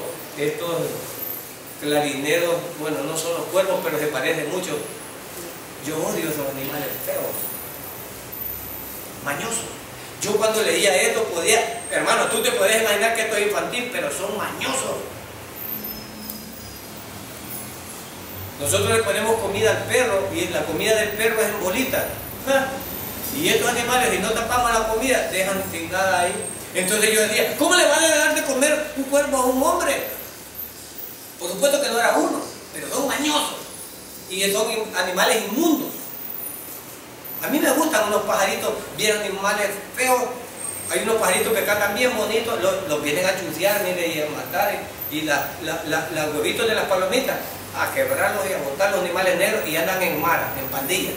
clarineros, bueno, no son los cuervos, pero se parecen mucho. Yo odio esos animales feos, mañosos. Yo cuando leía esto podía, hermano, tú te puedes imaginar que esto es infantil, pero son mañosos. Nosotros le ponemos comida al perro y la comida del perro es en bolita. Y estos animales, si no tapamos la comida, dejan sin nada ahí. Entonces yo decía, ¿cómo le van a dar de comer un cuervo a un hombre? Por supuesto que no era uno, pero son mañosos. Y son animales inmundos. A mí me gustan unos pajaritos bien animales feos. Hay unos pajaritos que cantan bien bonitos, los vienen a chusear, mire, y a matar. Y los huevitos de las palomitas, a quebrarlos y a botar los animales negros, y andan en mara, en pandillas.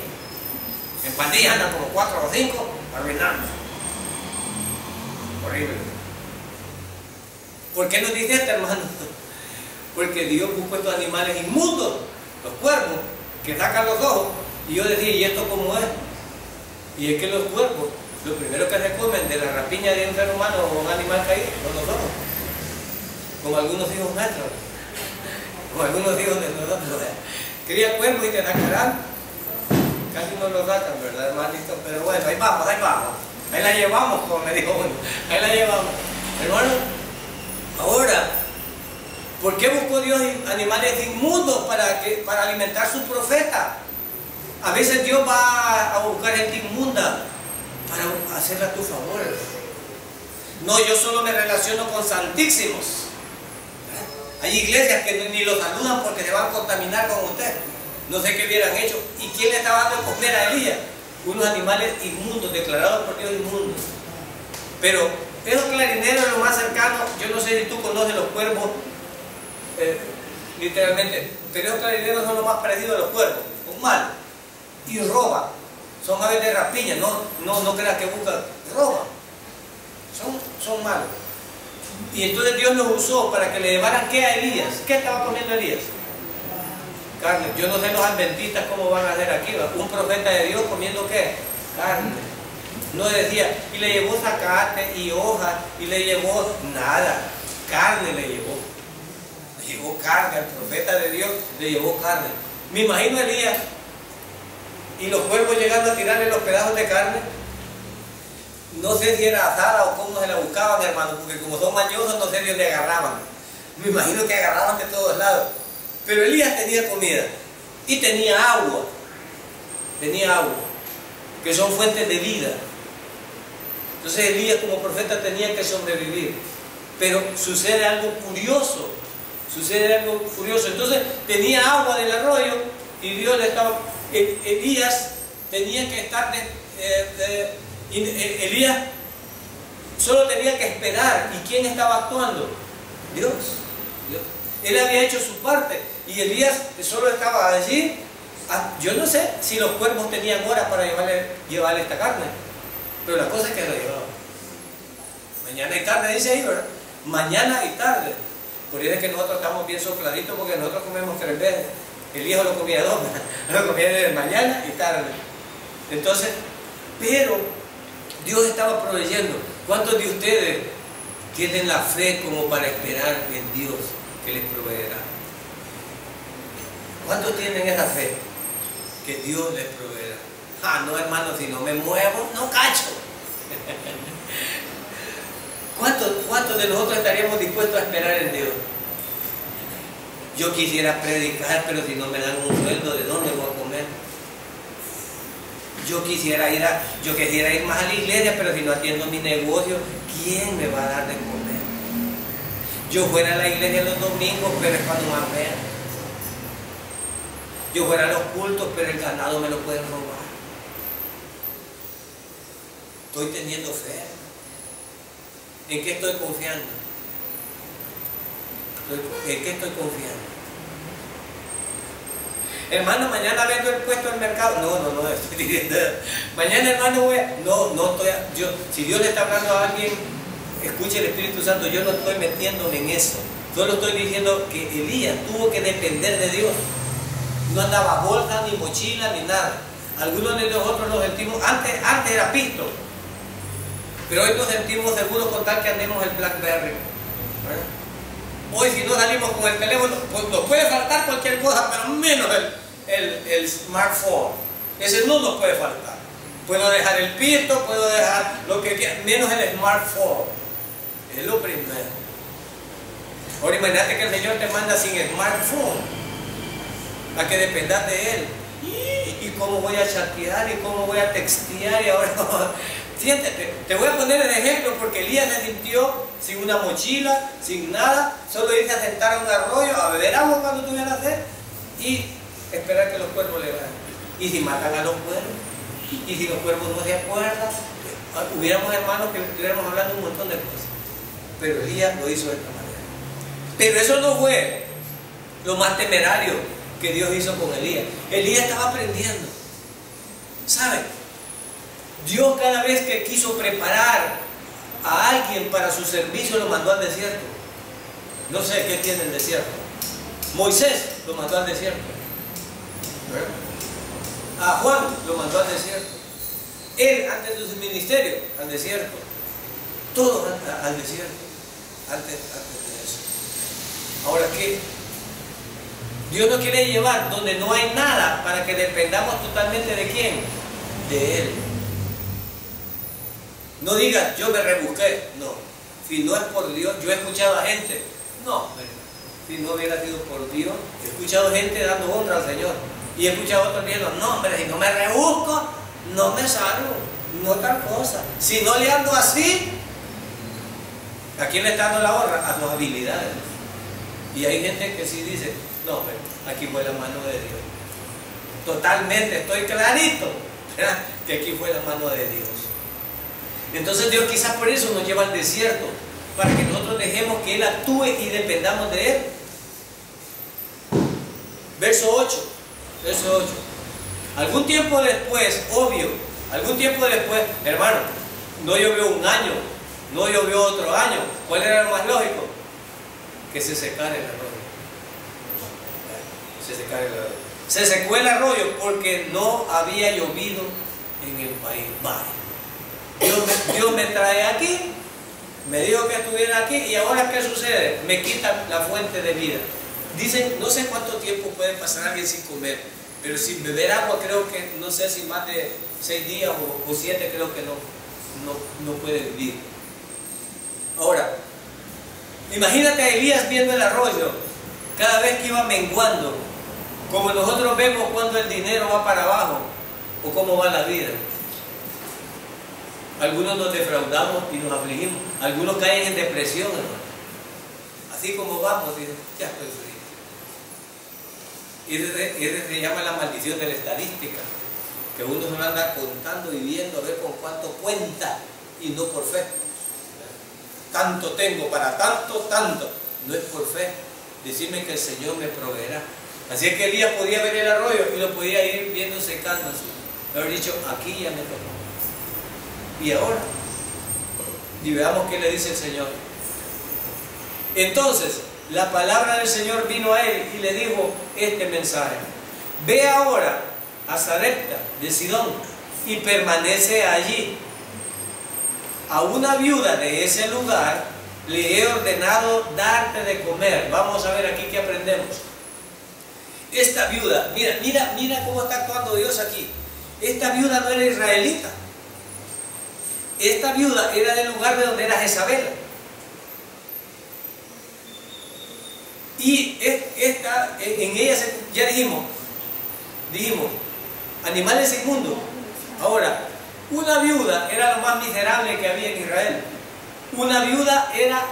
En pandillas andan como 4 o 5 arruinando. Horrible. ¿Por qué nos dice esto, hermano? Porque Dios buscó estos animales inmundos, los cuervos, que sacan los ojos. Y yo decía, ¿y esto cómo es? Y es que los cuervos, lo primero que se comen de la rapiña de un ser humano o un animal caído, son los ojos. Como algunos hijos nuestros. Como algunos hijos de nosotros. Cría cuervos y te sacarán. Casi no lo sacan, ¿verdad, hermanito? Pero bueno, ahí vamos, ahí vamos. Ahí la llevamos, como me dijo uno. Ahí la llevamos. Hermano, ahora, ¿por qué buscó Dios animales inmundos para alimentar su profeta? A veces Dios va a buscar gente inmunda para hacerle a tu favor. No, yo solo me relaciono con santísimos. Hay iglesias que ni los saludan porque se van a contaminar con usted. No sé qué hubieran hecho. ¿Y quién le estaba dando de comer a Elías? Unos animales inmundos, declarados por Dios inmundos. Pero esos clarineros es lo más cercano. Yo no sé si tú conoces los cuervos, literalmente, pero esos clarineros son lo más parecidos a los cuervos. Un mal. Y roban. Son aves de rapiña, no creas que buscan, roban. Son malos. Y entonces Dios los usó para que le llevaran ¿qué a Elías? ¿Qué estaba comiendo Elías? Carne. Yo no sé los adventistas cómo van a hacer aquí, ¿va? Un profeta de Dios comiendo ¿qué? Carne. No decía, y le llevó zacate y hojas, y le llevó nada. carne le llevó. Le llevó carne, al profeta de Dios le llevó carne. Me imagino a Elías y los cuervos llegando a tirarle los pedazos de carne. No sé si era asada o cómo se la buscaban, hermano, porque como son mañosos, no sé de dónde agarraban. Me imagino que agarraban de todos lados. Pero Elías tenía comida y tenía agua. Tenía agua, que son fuentes de vida. Entonces Elías como profeta tenía que sobrevivir. Pero sucede algo curioso. Sucede algo curioso. Entonces tenía agua del arroyo y Dios le estaba... Elías tenía que estar... Elías solo tenía que esperar. ¿Y quién estaba actuando? Dios. Él había hecho su parte. Y Elías solo estaba allí. Yo no sé si los cuervos tenían horas para llevarle esta carne. Pero la cosa es que lo llevaba. Mañana y tarde, dice ahí, ¿verdad? Mañana y tarde. Por eso es que nosotros estamos bien sopladitos, porque nosotros comemos 3 veces. Elías lo comía 2, lo comía de mañana y tarde. Entonces, pero Dios estaba proveyendo. ¿Cuántos de ustedes tienen la fe como para esperar en Dios que les proveerá? ¿Cuántos tienen esa fe que Dios les proveerá? Ah, no, hermano, si no me muevo, no cacho. ¿Cuántos de nosotros estaríamos dispuestos a esperar en Dios? Yo quisiera predicar, pero si no me dan un sueldo, ¿de dónde voy a comer? Yo quisiera ir más a la iglesia, pero si no atiendo mi negocio, ¿quién me va a dar de comer? Yo fuera a la iglesia los domingos, pero es cuando más vean. Yo fuera a los cultos, pero el ganado me lo pueden robar. Estoy teniendo fe. ¿En qué estoy confiando? ¿En qué estoy confiando? Hermano, mañana vendo el puesto del mercado. No, estoy diciendo. Mañana, hermano, si Dios le está hablando a alguien, escuche el Espíritu Santo, yo no estoy metiéndome en eso. Solo estoy diciendo que Elías tuvo que depender de Dios. No andaba bolsa, ni mochila, ni nada. Algunos de nosotros nos sentimos, antes era pisto, pero hoy nos sentimos seguros con tal que andemos el BlackBerry. Hoy si no salimos con el teléfono, pues nos puede faltar cualquier cosa, pero menos el smartphone. Ese no nos puede faltar. Puedo dejar el pisto, puedo dejar lo que quiera, menos el smartphone. Es lo primero. Ahora imagínate que el Señor te manda sin smartphone, a que dependas de Él. ¿Y cómo voy a chatear? ¿Y cómo voy a textear? Y ahora, siéntete, te voy a poner el ejemplo porque Elías se sintió sin una mochila, sin nada, solo irse a sentar a un arroyo, a beber agua cuando tuviera sed y esperar que los cuervos le vayan. Y si matan a los cuervos, y si los cuervos no se acuerdan, hubiéramos hermanos que estuviéramos hablando un montón de cosas. Pero Elías lo hizo de esta manera. Pero eso no fue lo más temerario que Dios hizo con Elías. Elías estaba aprendiendo. ¿Sabe? Dios cada vez que quiso preparar a alguien para su servicio lo mandó al desierto. No sé qué tiene el desierto. Moisés lo mandó al desierto. A Juan lo mandó al desierto. Él antes de su ministerio al desierto. Todos al desierto. Antes de eso. Ahora, ¿qué? Dios nos quiere llevar donde no hay nada para que dependamos totalmente de ¿quién? De Él. No digas, yo me rebusqué. No. Si no es por Dios, yo he escuchado a gente. No, si no hubiera sido por Dios, he escuchado gente dando honra al Señor. Y he escuchado a otros diciendo, no, hombre, si no me rebusco, no me salvo. No tal cosa. Si no le ando así, ¿a quién le está dando la honra? A sus habilidades. Y hay gente que sí dice, no, hombre, aquí fue la mano de Dios. Totalmente, estoy clarito, ¿verdad? Que aquí fue la mano de Dios. Entonces Dios quizás por eso nos lleva al desierto, para que nosotros dejemos que Él actúe y dependamos de Él. Verso 8. Algún tiempo después, obvio, algún tiempo después, hermano, no llovió un año, no llovió otro año. ¿Cuál era lo más lógico? Que se secara el arroyo. Se secó el arroyo porque no había llovido en el país. Vale. Dios me trae aquí, Me dijo que estuviera aquí y ahora ¿qué sucede? Me quitan la fuente de vida. Dicen, no sé cuánto tiempo puede pasar alguien sin comer, pero sin beber agua creo que, no sé si más de 6 días o 7 creo que no puede vivir. Ahora, imagínate a Elías viendo el arroyo cada vez que iba menguando, como nosotros vemos cuando el dinero va para abajo o cómo va la vida. Algunos nos defraudamos y nos afligimos, algunos caen en depresión, hermano. Así como vamos, dicen, ya estoy frío. Y se llama la maldición de la estadística, que uno se lo anda contando y viendo a ver con cuánto cuenta y no por fe. Tanto tengo para tanto, no es por fe. Decirme que el Señor me proveerá. Así es que Elías podía ver el arroyo y lo podía ir viendo secándose. Haber dicho, aquí ya me tocó. Y ahora, y veamos qué le dice el Señor. Entonces, la palabra del Señor vino a él y le dijo este mensaje: ve ahora a Sarepta de Sidón y permanece allí. A una viuda de ese lugar le he ordenado darte de comer. Vamos a ver aquí qué aprendemos. Esta viuda, mira cómo está actuando Dios aquí. Esta viuda no era israelita. Esta viuda era del lugar de donde era Jezabel. Y en ella, ya dijimos, animales inmundos. Ahora, una viuda era lo más miserable que había en Israel. Una viuda era,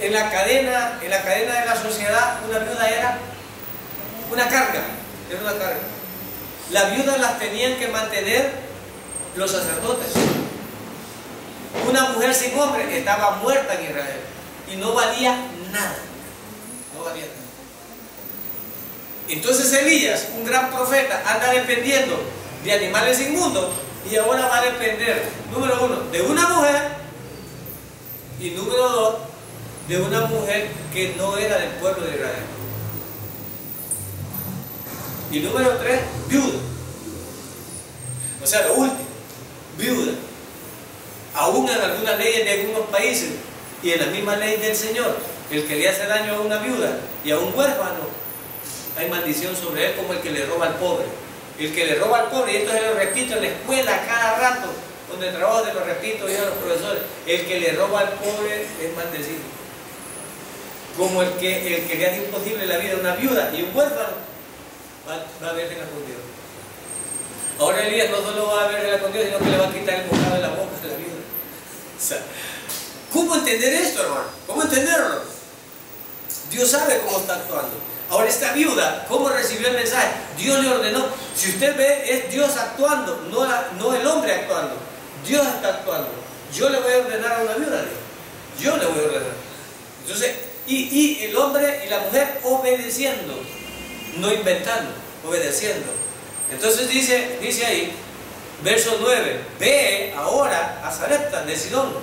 en la cadena de la sociedad, una viuda era una carga. Era una carga. Las viudas las tenían que mantener los sacerdotes. Una mujer sin hombre estaba muerta en Israel y no valía nada. No valía nada. Entonces Elías, un gran profeta, anda dependiendo de animales inmundos y ahora va a depender, número 1, de una mujer y número 2, de una mujer que no era del pueblo de Israel. Y número 3, viuda. O sea, lo último, viuda. Aún en algunas leyes de algunos países y en la misma ley del Señor, el que le hace daño a una viuda y a un huérfano, hay maldición sobre él como el que le roba al pobre. El que le roba al pobre, y esto se lo repito en la escuela cada rato, donde trabajo se lo repito yo a los profesores, el que le roba al pobre es maldecido. Como el que le hace imposible la vida a una viuda y un huérfano, va a verla con Dios. Ahora Elías no solo va a verla con Dios, sino que le va a quitar el bocado de la boca de la viuda. O sea, ¿cómo entender esto, hermano? ¿Cómo entenderlo? Dios sabe cómo está actuando. Ahora esta viuda, ¿cómo recibió el mensaje? Dios le ordenó. Si usted ve, es Dios actuando, no el hombre actuando. Dios está actuando. Yo le voy a ordenar a una viuda, Dios. Yo le voy a ordenar. Entonces, y el hombre y la mujer obedeciendo, no inventando, obedeciendo. Entonces dice ahí, verso 9, ve ahora a Sarepta de Sidón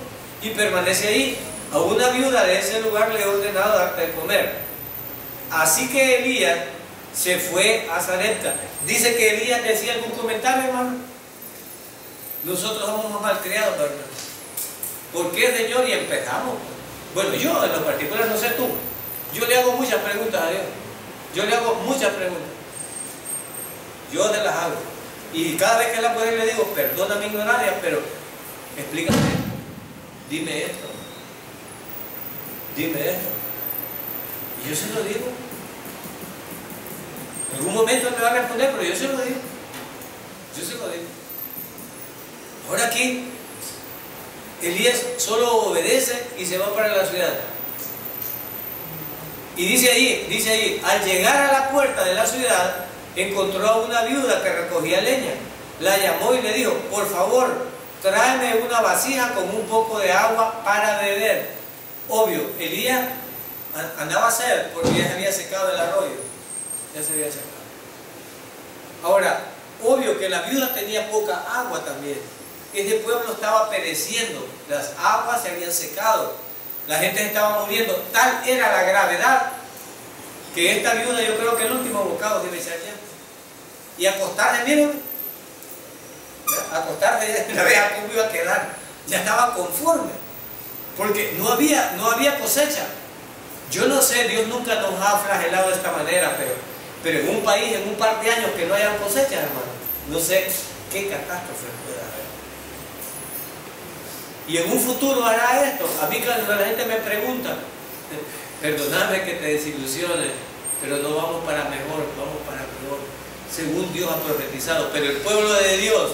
y permanece ahí. A una viuda de ese lugar le he ordenado darte de comer. Así que Elías se fue a Sarepta. Dice que Elías decía algún comentario, hermano. Nosotros somos malcriados, hermano. ¿Por qué, Señor? Y empezamos. Bueno, yo en lo particular, no sé tú, yo le hago muchas preguntas a Dios. Yo le hago muchas preguntas. Yo se las hago. Y cada vez que la puedo le digo, perdona mi ignorancia, pero explícame esto. Dime esto. Dime esto. Y yo se lo digo. En algún momento él me va a responder, pero yo se lo digo. Yo se lo digo. Ahora aquí, Elías solo obedece y se va para la ciudad. Y dice ahí, al llegar a la puerta de la ciudad, encontró a una viuda que recogía leña. La llamó y le dijo, por favor, tráeme una vasija con un poco de agua para beber. Obvio, Elías andaba a sed porque ya se había secado el arroyo. Ya se había secado. Ahora, obvio que la viuda tenía poca agua también. Este pueblo estaba pereciendo. Las aguas se habían secado. La gente estaba muriendo. Tal era la gravedad que esta viuda, yo creo que el último bocado debe ser ya. Y acostarse, miren, acostarse, la vea cómo iba a quedar. Ya estaba conforme. porque no había cosecha. Yo no sé, Dios nunca nos ha flagelado de esta manera, pero en un país, en un par de años que no haya cosecha, hermano, no sé qué catástrofe puede haber. Y en un futuro hará esto. A mí cuando la gente me pregunta, perdóname que te desilusione, pero no vamos para mejor, vamos para peor, según Dios ha profetizado. Pero el pueblo de Dios,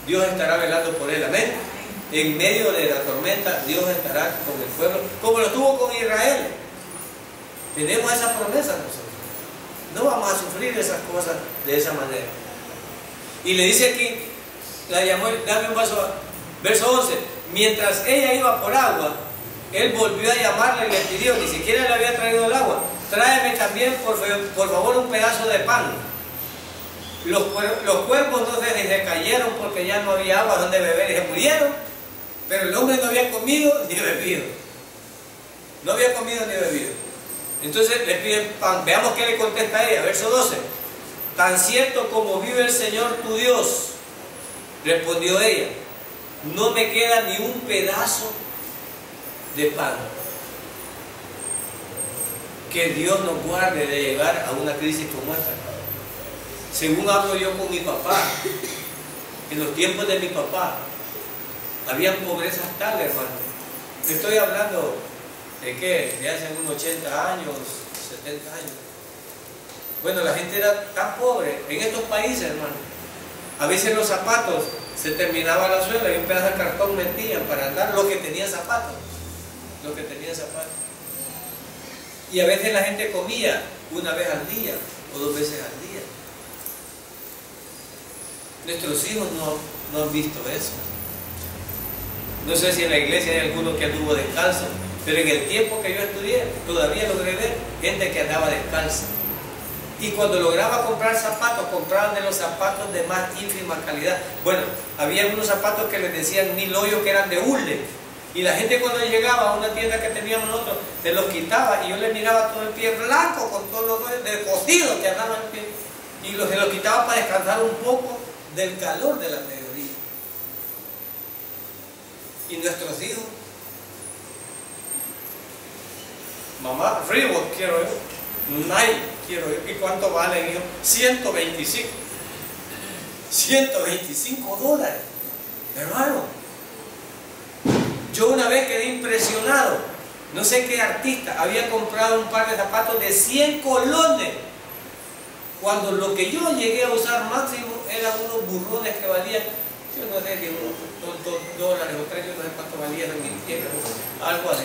Dios estará velando por él, amén. En medio de la tormenta, Dios estará con el pueblo, como lo tuvo con Israel. Tenemos esa promesa nosotros. No vamos a sufrir esas cosas de esa manera. Y le dice aquí, la llamó, dame un vaso, verso 11, mientras ella iba por agua, él volvió a llamarla y le pidió, ni siquiera le había traído el agua, tráeme también por favor un pedazo de pan. Los cuervos no se decayeron porque ya no había agua donde beber y se murieron, pero el hombre no había comido ni bebido. No había comido ni bebido. Entonces le piden pan. Veamos qué le contesta a ella, verso 12. Tan cierto como vive el Señor tu Dios, respondió ella, no me queda ni un pedazo de pan. Que Dios nos guarde de llegar a una crisis como esta. Según hablo yo con mi papá, en los tiempos de mi papá, habían pobrezas tales, hermano. Estoy hablando de qué, de hace unos 80 años, 70 años. Bueno, la gente era tan pobre en estos países, hermano. A veces los zapatos se terminaba la suela y un pedazo de cartón metían para andar lo que tenía zapatos. Lo que tenía zapatos. Y a veces la gente comía una vez al día o 2 veces al día. Nuestros hijos no han visto eso. No sé si en la iglesia hay alguno que anduvo descalzo, pero en el tiempo que yo estudié todavía logré ver gente que andaba descalza. Y cuando lograba comprar zapatos, compraban de los zapatos de más ínfima calidad. Bueno, había algunos zapatos que les decían 1000 hoyos que eran de hule. Y la gente cuando llegaba a una tienda que teníamos nosotros, se los quitaba y yo le miraba todo el pie blanco con todos los hoyos de cocido que andaban en el pie. Y se los quitaba para descansar un poco del calor de la mediodía. Y nuestros hijos, mamá, Reebok quiero yo, Nike quiero yo. ¿Y cuánto valen, hijo? 125. 125 dólares. Hermano, yo una vez quedé impresionado. No sé qué artista había comprado un par de zapatos de 100 colones, cuando lo que yo llegué a usar máximo eran unos burrones que valían, yo no sé, unos $2 o $3, yo no sé cuánto valían en mi tiempo, algo así.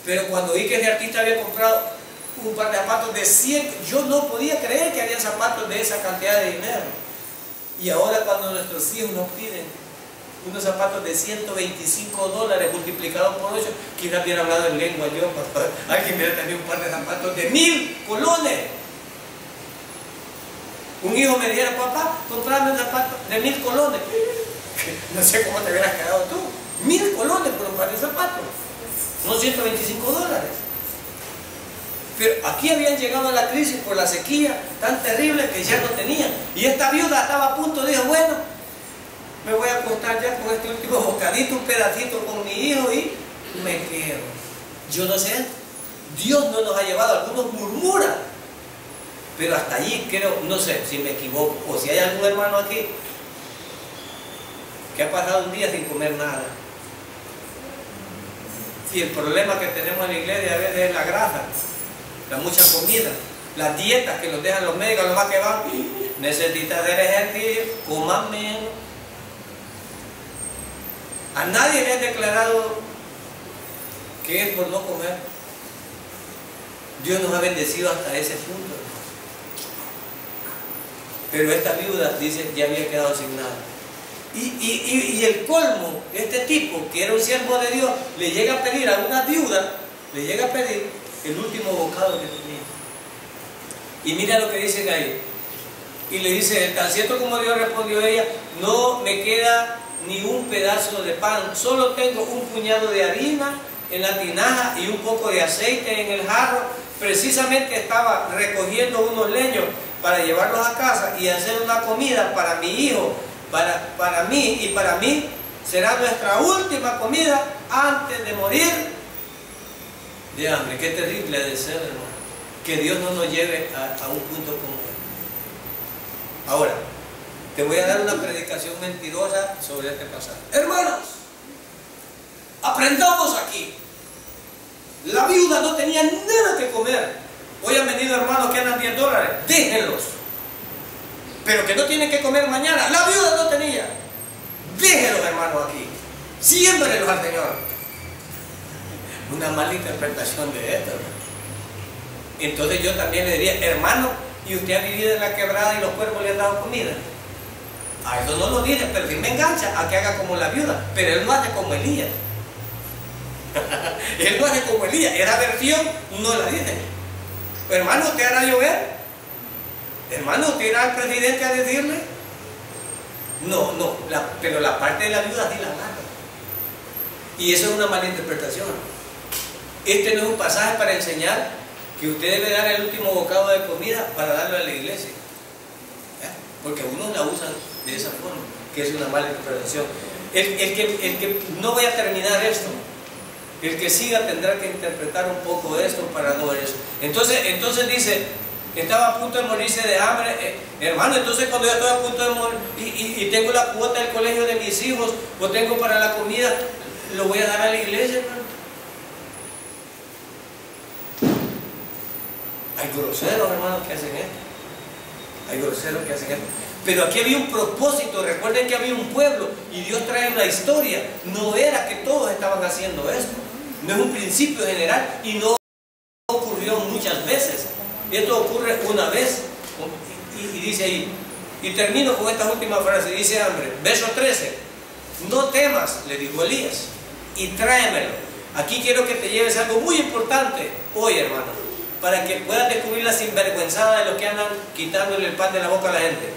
Pero cuando vi que ese artista había comprado un par de zapatos de 100, yo no podía creer que había zapatos de esa cantidad de dinero. Y ahora cuando nuestros hijos nos piden unos zapatos de 125 dólares multiplicados por 8, quizás hubiera hablado en lengua yo, alguien hubiera tenido un par de zapatos de 1000 colones. Un hijo me dijera, papá, comprame un zapato de 1000 colones. No sé cómo te hubieras quedado tú. 1000 colones por un par de zapatos, no 125 dólares. Pero aquí habían llegado a la crisis por la sequía tan terrible que ya no tenían. Y esta viuda estaba a punto, dijo, bueno, me voy a acostar ya con este último bocadito, un pedacito con mi hijo y me quedo. Yo no sé, Dios no nos ha llevado, algunos murmuran, pero hasta allí creo, no sé si me equivoco, o si hay algún hermano aquí que ha pasado un día sin comer nada. Si el problema que tenemos en la iglesia a veces es la grasa, la mucha comida, las dietas que nos dejan los médicos, los más que van, necesitas hacer ejercicio, coman menos. A nadie le han declarado que es por no comer. Dios nos ha bendecido hasta ese punto. Pero esta viuda, dice, ya había quedado sin nada. Y el colmo, este tipo, que era un siervo de Dios, le llega a pedir a una viuda, le llega a pedir el último bocado que tenía. Y mira lo que dice ahí. Y le dice, tan cierto como Dios, respondió ella, no me queda ni un pedazo de pan, solo tengo un puñado de harina en la tinaja y un poco de aceite en el jarro. Precisamente estaba recogiendo unos leños para llevarlos a casa y hacer una comida para mi hijo, para mí, y para mí será nuestra última comida antes de morir de hambre. Qué terrible ha de ser, hermano, que Dios no nos lleve a un punto como este. Ahora, te voy a dar una predicación mentirosa sobre este pasaje. Hermanos, aprendamos aquí. La viuda no tenía nada que comer. Hoy han venido hermanos que andan $10. Déjenlos. Pero que no tienen que comer mañana. La viuda no tenía. Déjenlos, hermanos, aquí. Siémbrelos al Señor. Una mala interpretación de esto. Entonces yo también le diría, hermano, ¿y usted ha vivido en la quebrada y los cuervos le han dado comida? A eso no lo dice, pero sí me engancha a que haga como la viuda. Pero él no hace como Elías. Él no hace como Elías. Esa versión no la dice. Hermano, ¿usted hará llover? Hermano, ¿usted irá al presidente a decirle? No, pero la parte de la viuda sí la mata. Y eso es una mala interpretación. Este no es un pasaje para enseñar que usted debe dar el último bocado de comida para darlo a la iglesia. Porque algunos la usan de esa forma, que es una mala interpretación. El que no voy a terminar esto, el que siga tendrá que interpretar un poco esto para no ver eso. Entonces dice, estaba a punto de morirse de hambre. Hermano, entonces cuando yo estoy a punto de morir y tengo la cuota del colegio de mis hijos, o tengo para la comida, lo voy a dar a la iglesia, hermano. Hay groseros, hermanos, que hacen esto. Hay groseros que hacen esto. Pero aquí había un propósito. Recuerden que había un pueblo y Dios trae una historia. No era que todos estaban haciendo esto. No es un principio general y no ocurrió muchas veces. Esto ocurre una vez. Y dice ahí, y termino con esta última frase. Dice hambre, verso 13: no temas, le dijo Elías, y tráemelo. Aquí quiero que te lleves algo muy importante hoy, hermano, para que puedas descubrir la sinvergüenzada de los que andan quitándole el pan de la boca a la gente.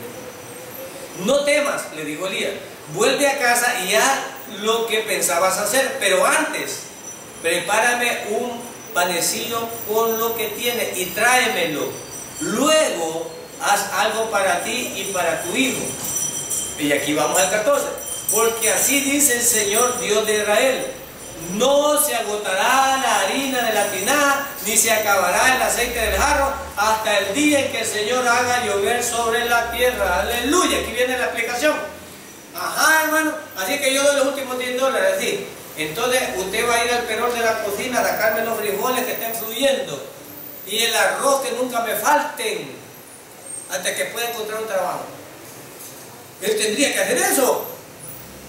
No temas, le dijo Elías, vuelve a casa y haz lo que pensabas hacer, pero antes prepárame un panecillo con lo que tienes y tráemelo. Luego haz algo para ti y para tu hijo. Y aquí vamos al 14. Porque así dice el Señor Dios de Israel: no se agotará la harina de la tinaja, ni se acabará el aceite del jarro, hasta el día en que el Señor haga llover sobre la tierra. Aleluya, aquí viene la explicación. Ajá, hermano, así que yo doy los últimos $10, ¿sí? Entonces usted va a ir al perol de la cocina a sacarme los frijoles que estén fluyendo y el arroz que nunca me falten, hasta que pueda encontrar un trabajo. Él tendría que hacer eso.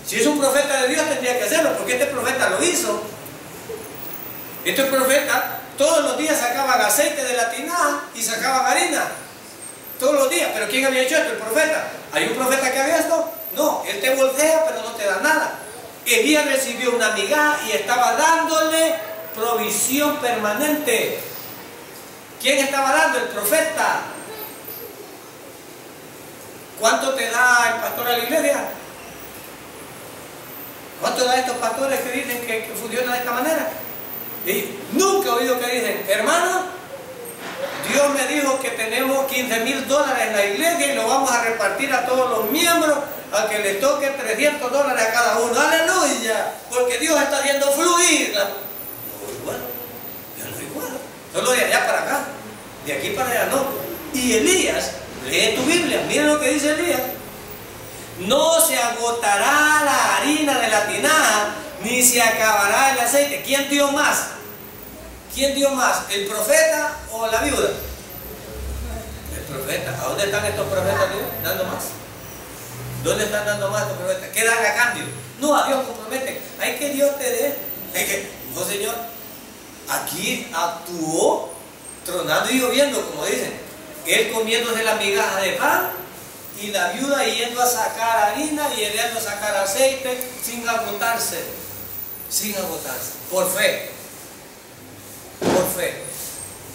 Si es un profeta de Dios, tendría que hacerlo, porque este profeta lo hizo. Este profeta todos los días sacaba el aceite de la tinaja y sacaba harina. Todos los días. ¿Pero quién había hecho esto? El profeta. ¿Hay un profeta que haga esto? No, él te voltea, pero no te da nada. Elías recibió una migaja y estaba dándole provisión permanente. ¿Quién estaba dando? El profeta. ¿Cuánto te da el pastor a la iglesia? ¿Cuánto da estos pastores que dicen que funciona de esta manera? Y nunca he oído que dicen, hermano, Dios me dijo que tenemos $15,000 en la iglesia y lo vamos a repartir a todos los miembros, a que le toque $300 a cada uno. ¡Aleluya! Porque Dios está haciendo fluir. No, igual. Ya no igual. Solo de allá para acá. De aquí para allá no. Y Elías, lee tu Biblia, mira lo que dice Elías. No se agotará la harina de la tinaja, ni se acabará el aceite. ¿Quién dio más? ¿Quién dio más? ¿El profeta o la viuda? El profeta. ¿A dónde están estos profetas dando más? ¿Dónde están dando más estos profetas? ¿Qué dan a cambio? No, a Dios compromete. Hay que Dios te dé. No, Señor. Aquí actuó tronando y lloviendo, como dicen. Él comiéndose la migaja de pan y la viuda yendo a sacar harina y él yendo a sacar aceite sin agotarse. Sin agotarse. Por fe. Por fe.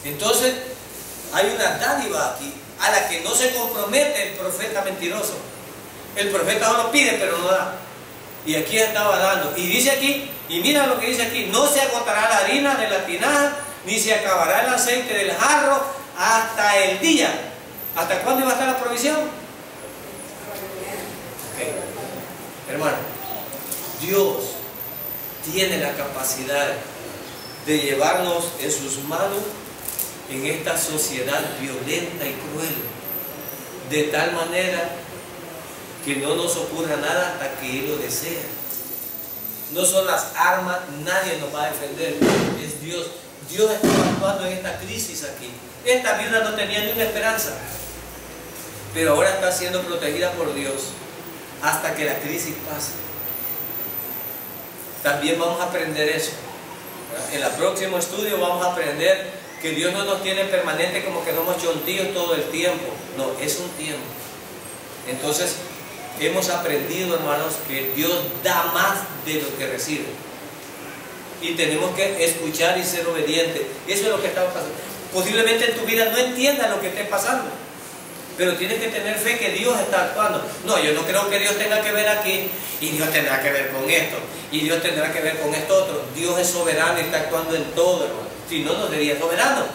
Entonces, hay una dádiva aquí a la que no se compromete el profeta mentiroso. El profeta solo pide, pero no da. Y aquí estaba dando. Y dice aquí, y mira lo que dice aquí: no se agotará la harina de la tinaja, ni se acabará el aceite del jarro hasta el día. ¿Hasta cuándo iba a estar la provisión? Okay. Hermano, Dios tiene la capacidad de llevarnos en sus manos en esta sociedad violenta y cruel, de tal manera que no nos ocurra nada hasta que Él lo desea. No son las armas, nadie nos va a defender, es Dios. Dios está actuando en esta crisis aquí. Esta viuda no tenía ni una esperanza, pero ahora está siendo protegida por Dios hasta que la crisis pase. También vamos a aprender eso. En el próximo estudio vamos a aprender que Dios no nos tiene permanente como que somos chontillos todo el tiempo. No, es un tiempo. Entonces, hemos aprendido, hermanos, que Dios da más de lo que recibe. Y tenemos que escuchar y ser obedientes. Eso es lo que está pasando. Posiblemente en tu vida no entiendas lo que esté pasando, pero tienes que tener fe que Dios está actuando. No, yo no creo que Dios tenga que ver aquí, y Dios tendrá que ver con esto, y Dios tendrá que ver con esto otro. Dios es soberano y está actuando en todo, hermano. Si no, no sería soberano.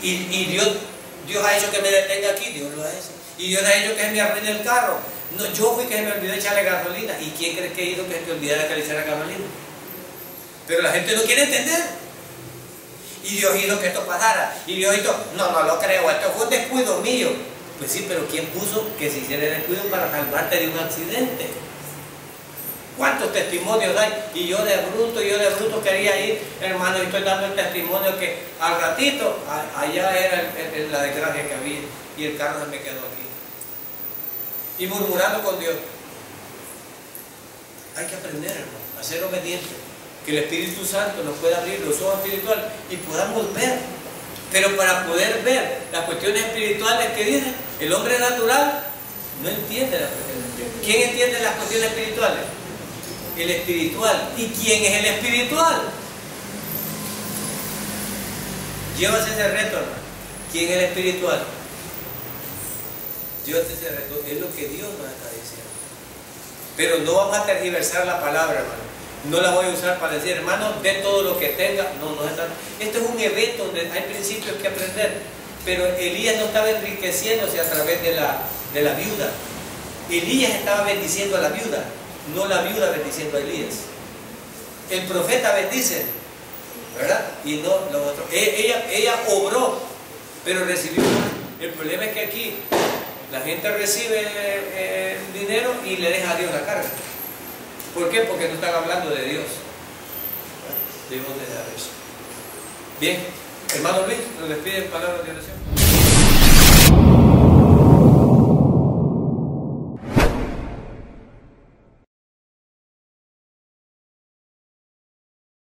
Y Dios ha hecho que me detenga aquí, Dios lo ha hecho. Y Dios ha hecho que se me arruine el carro. No, yo fui que se me olvidó echarle gasolina. ¿Y quién crees que hizo que se te olvidara que le echara gasolina? Pero la gente no quiere entender. Y Dios hizo que esto pasara. Y Dios hizo, no lo creo, esto fue un descuido mío. Pues sí, pero ¿quién puso que se hiciera el descuido para salvarte de un accidente? ¿Cuántos testimonios hay? Y yo de bruto quería ir, hermano, y estoy dando el testimonio que al ratito, allá era la desgracia que había, y el carro se me quedó aquí. Y murmurando con Dios. Hay que aprender, hermano, a ser obediente. Que el Espíritu Santo nos pueda abrir los ojos espirituales y podamos ver. Pero para poder ver las cuestiones espirituales que dicen, el hombre natural no entiende las cuestiones espirituales. ¿Quién entiende las cuestiones espirituales? El espiritual. ¿Y quién es el espiritual? Llévase ese reto, hermano. ¿Quién es el espiritual? Llévate ese reto. Es lo que Dios nos está diciendo. Pero no vamos a tergiversar la palabra, hermano. No la voy a usar para decir, hermano, de todo lo que tenga. No está. Esto es un evento donde hay principios que aprender. Pero Elías no estaba enriqueciéndose a través de la viuda. Elías estaba bendiciendo a la viuda, no la viuda bendiciendo a Elías. El profeta bendice, ¿verdad? Y no lo otro. Ella obró, pero recibió más. El problema es que aquí la gente recibe el dinero y le deja a Dios la carga. ¿Por qué? Porque no están hablando de Dios. Debemos de dar eso. Bien, hermano Luis, nos despide en palabras de oración.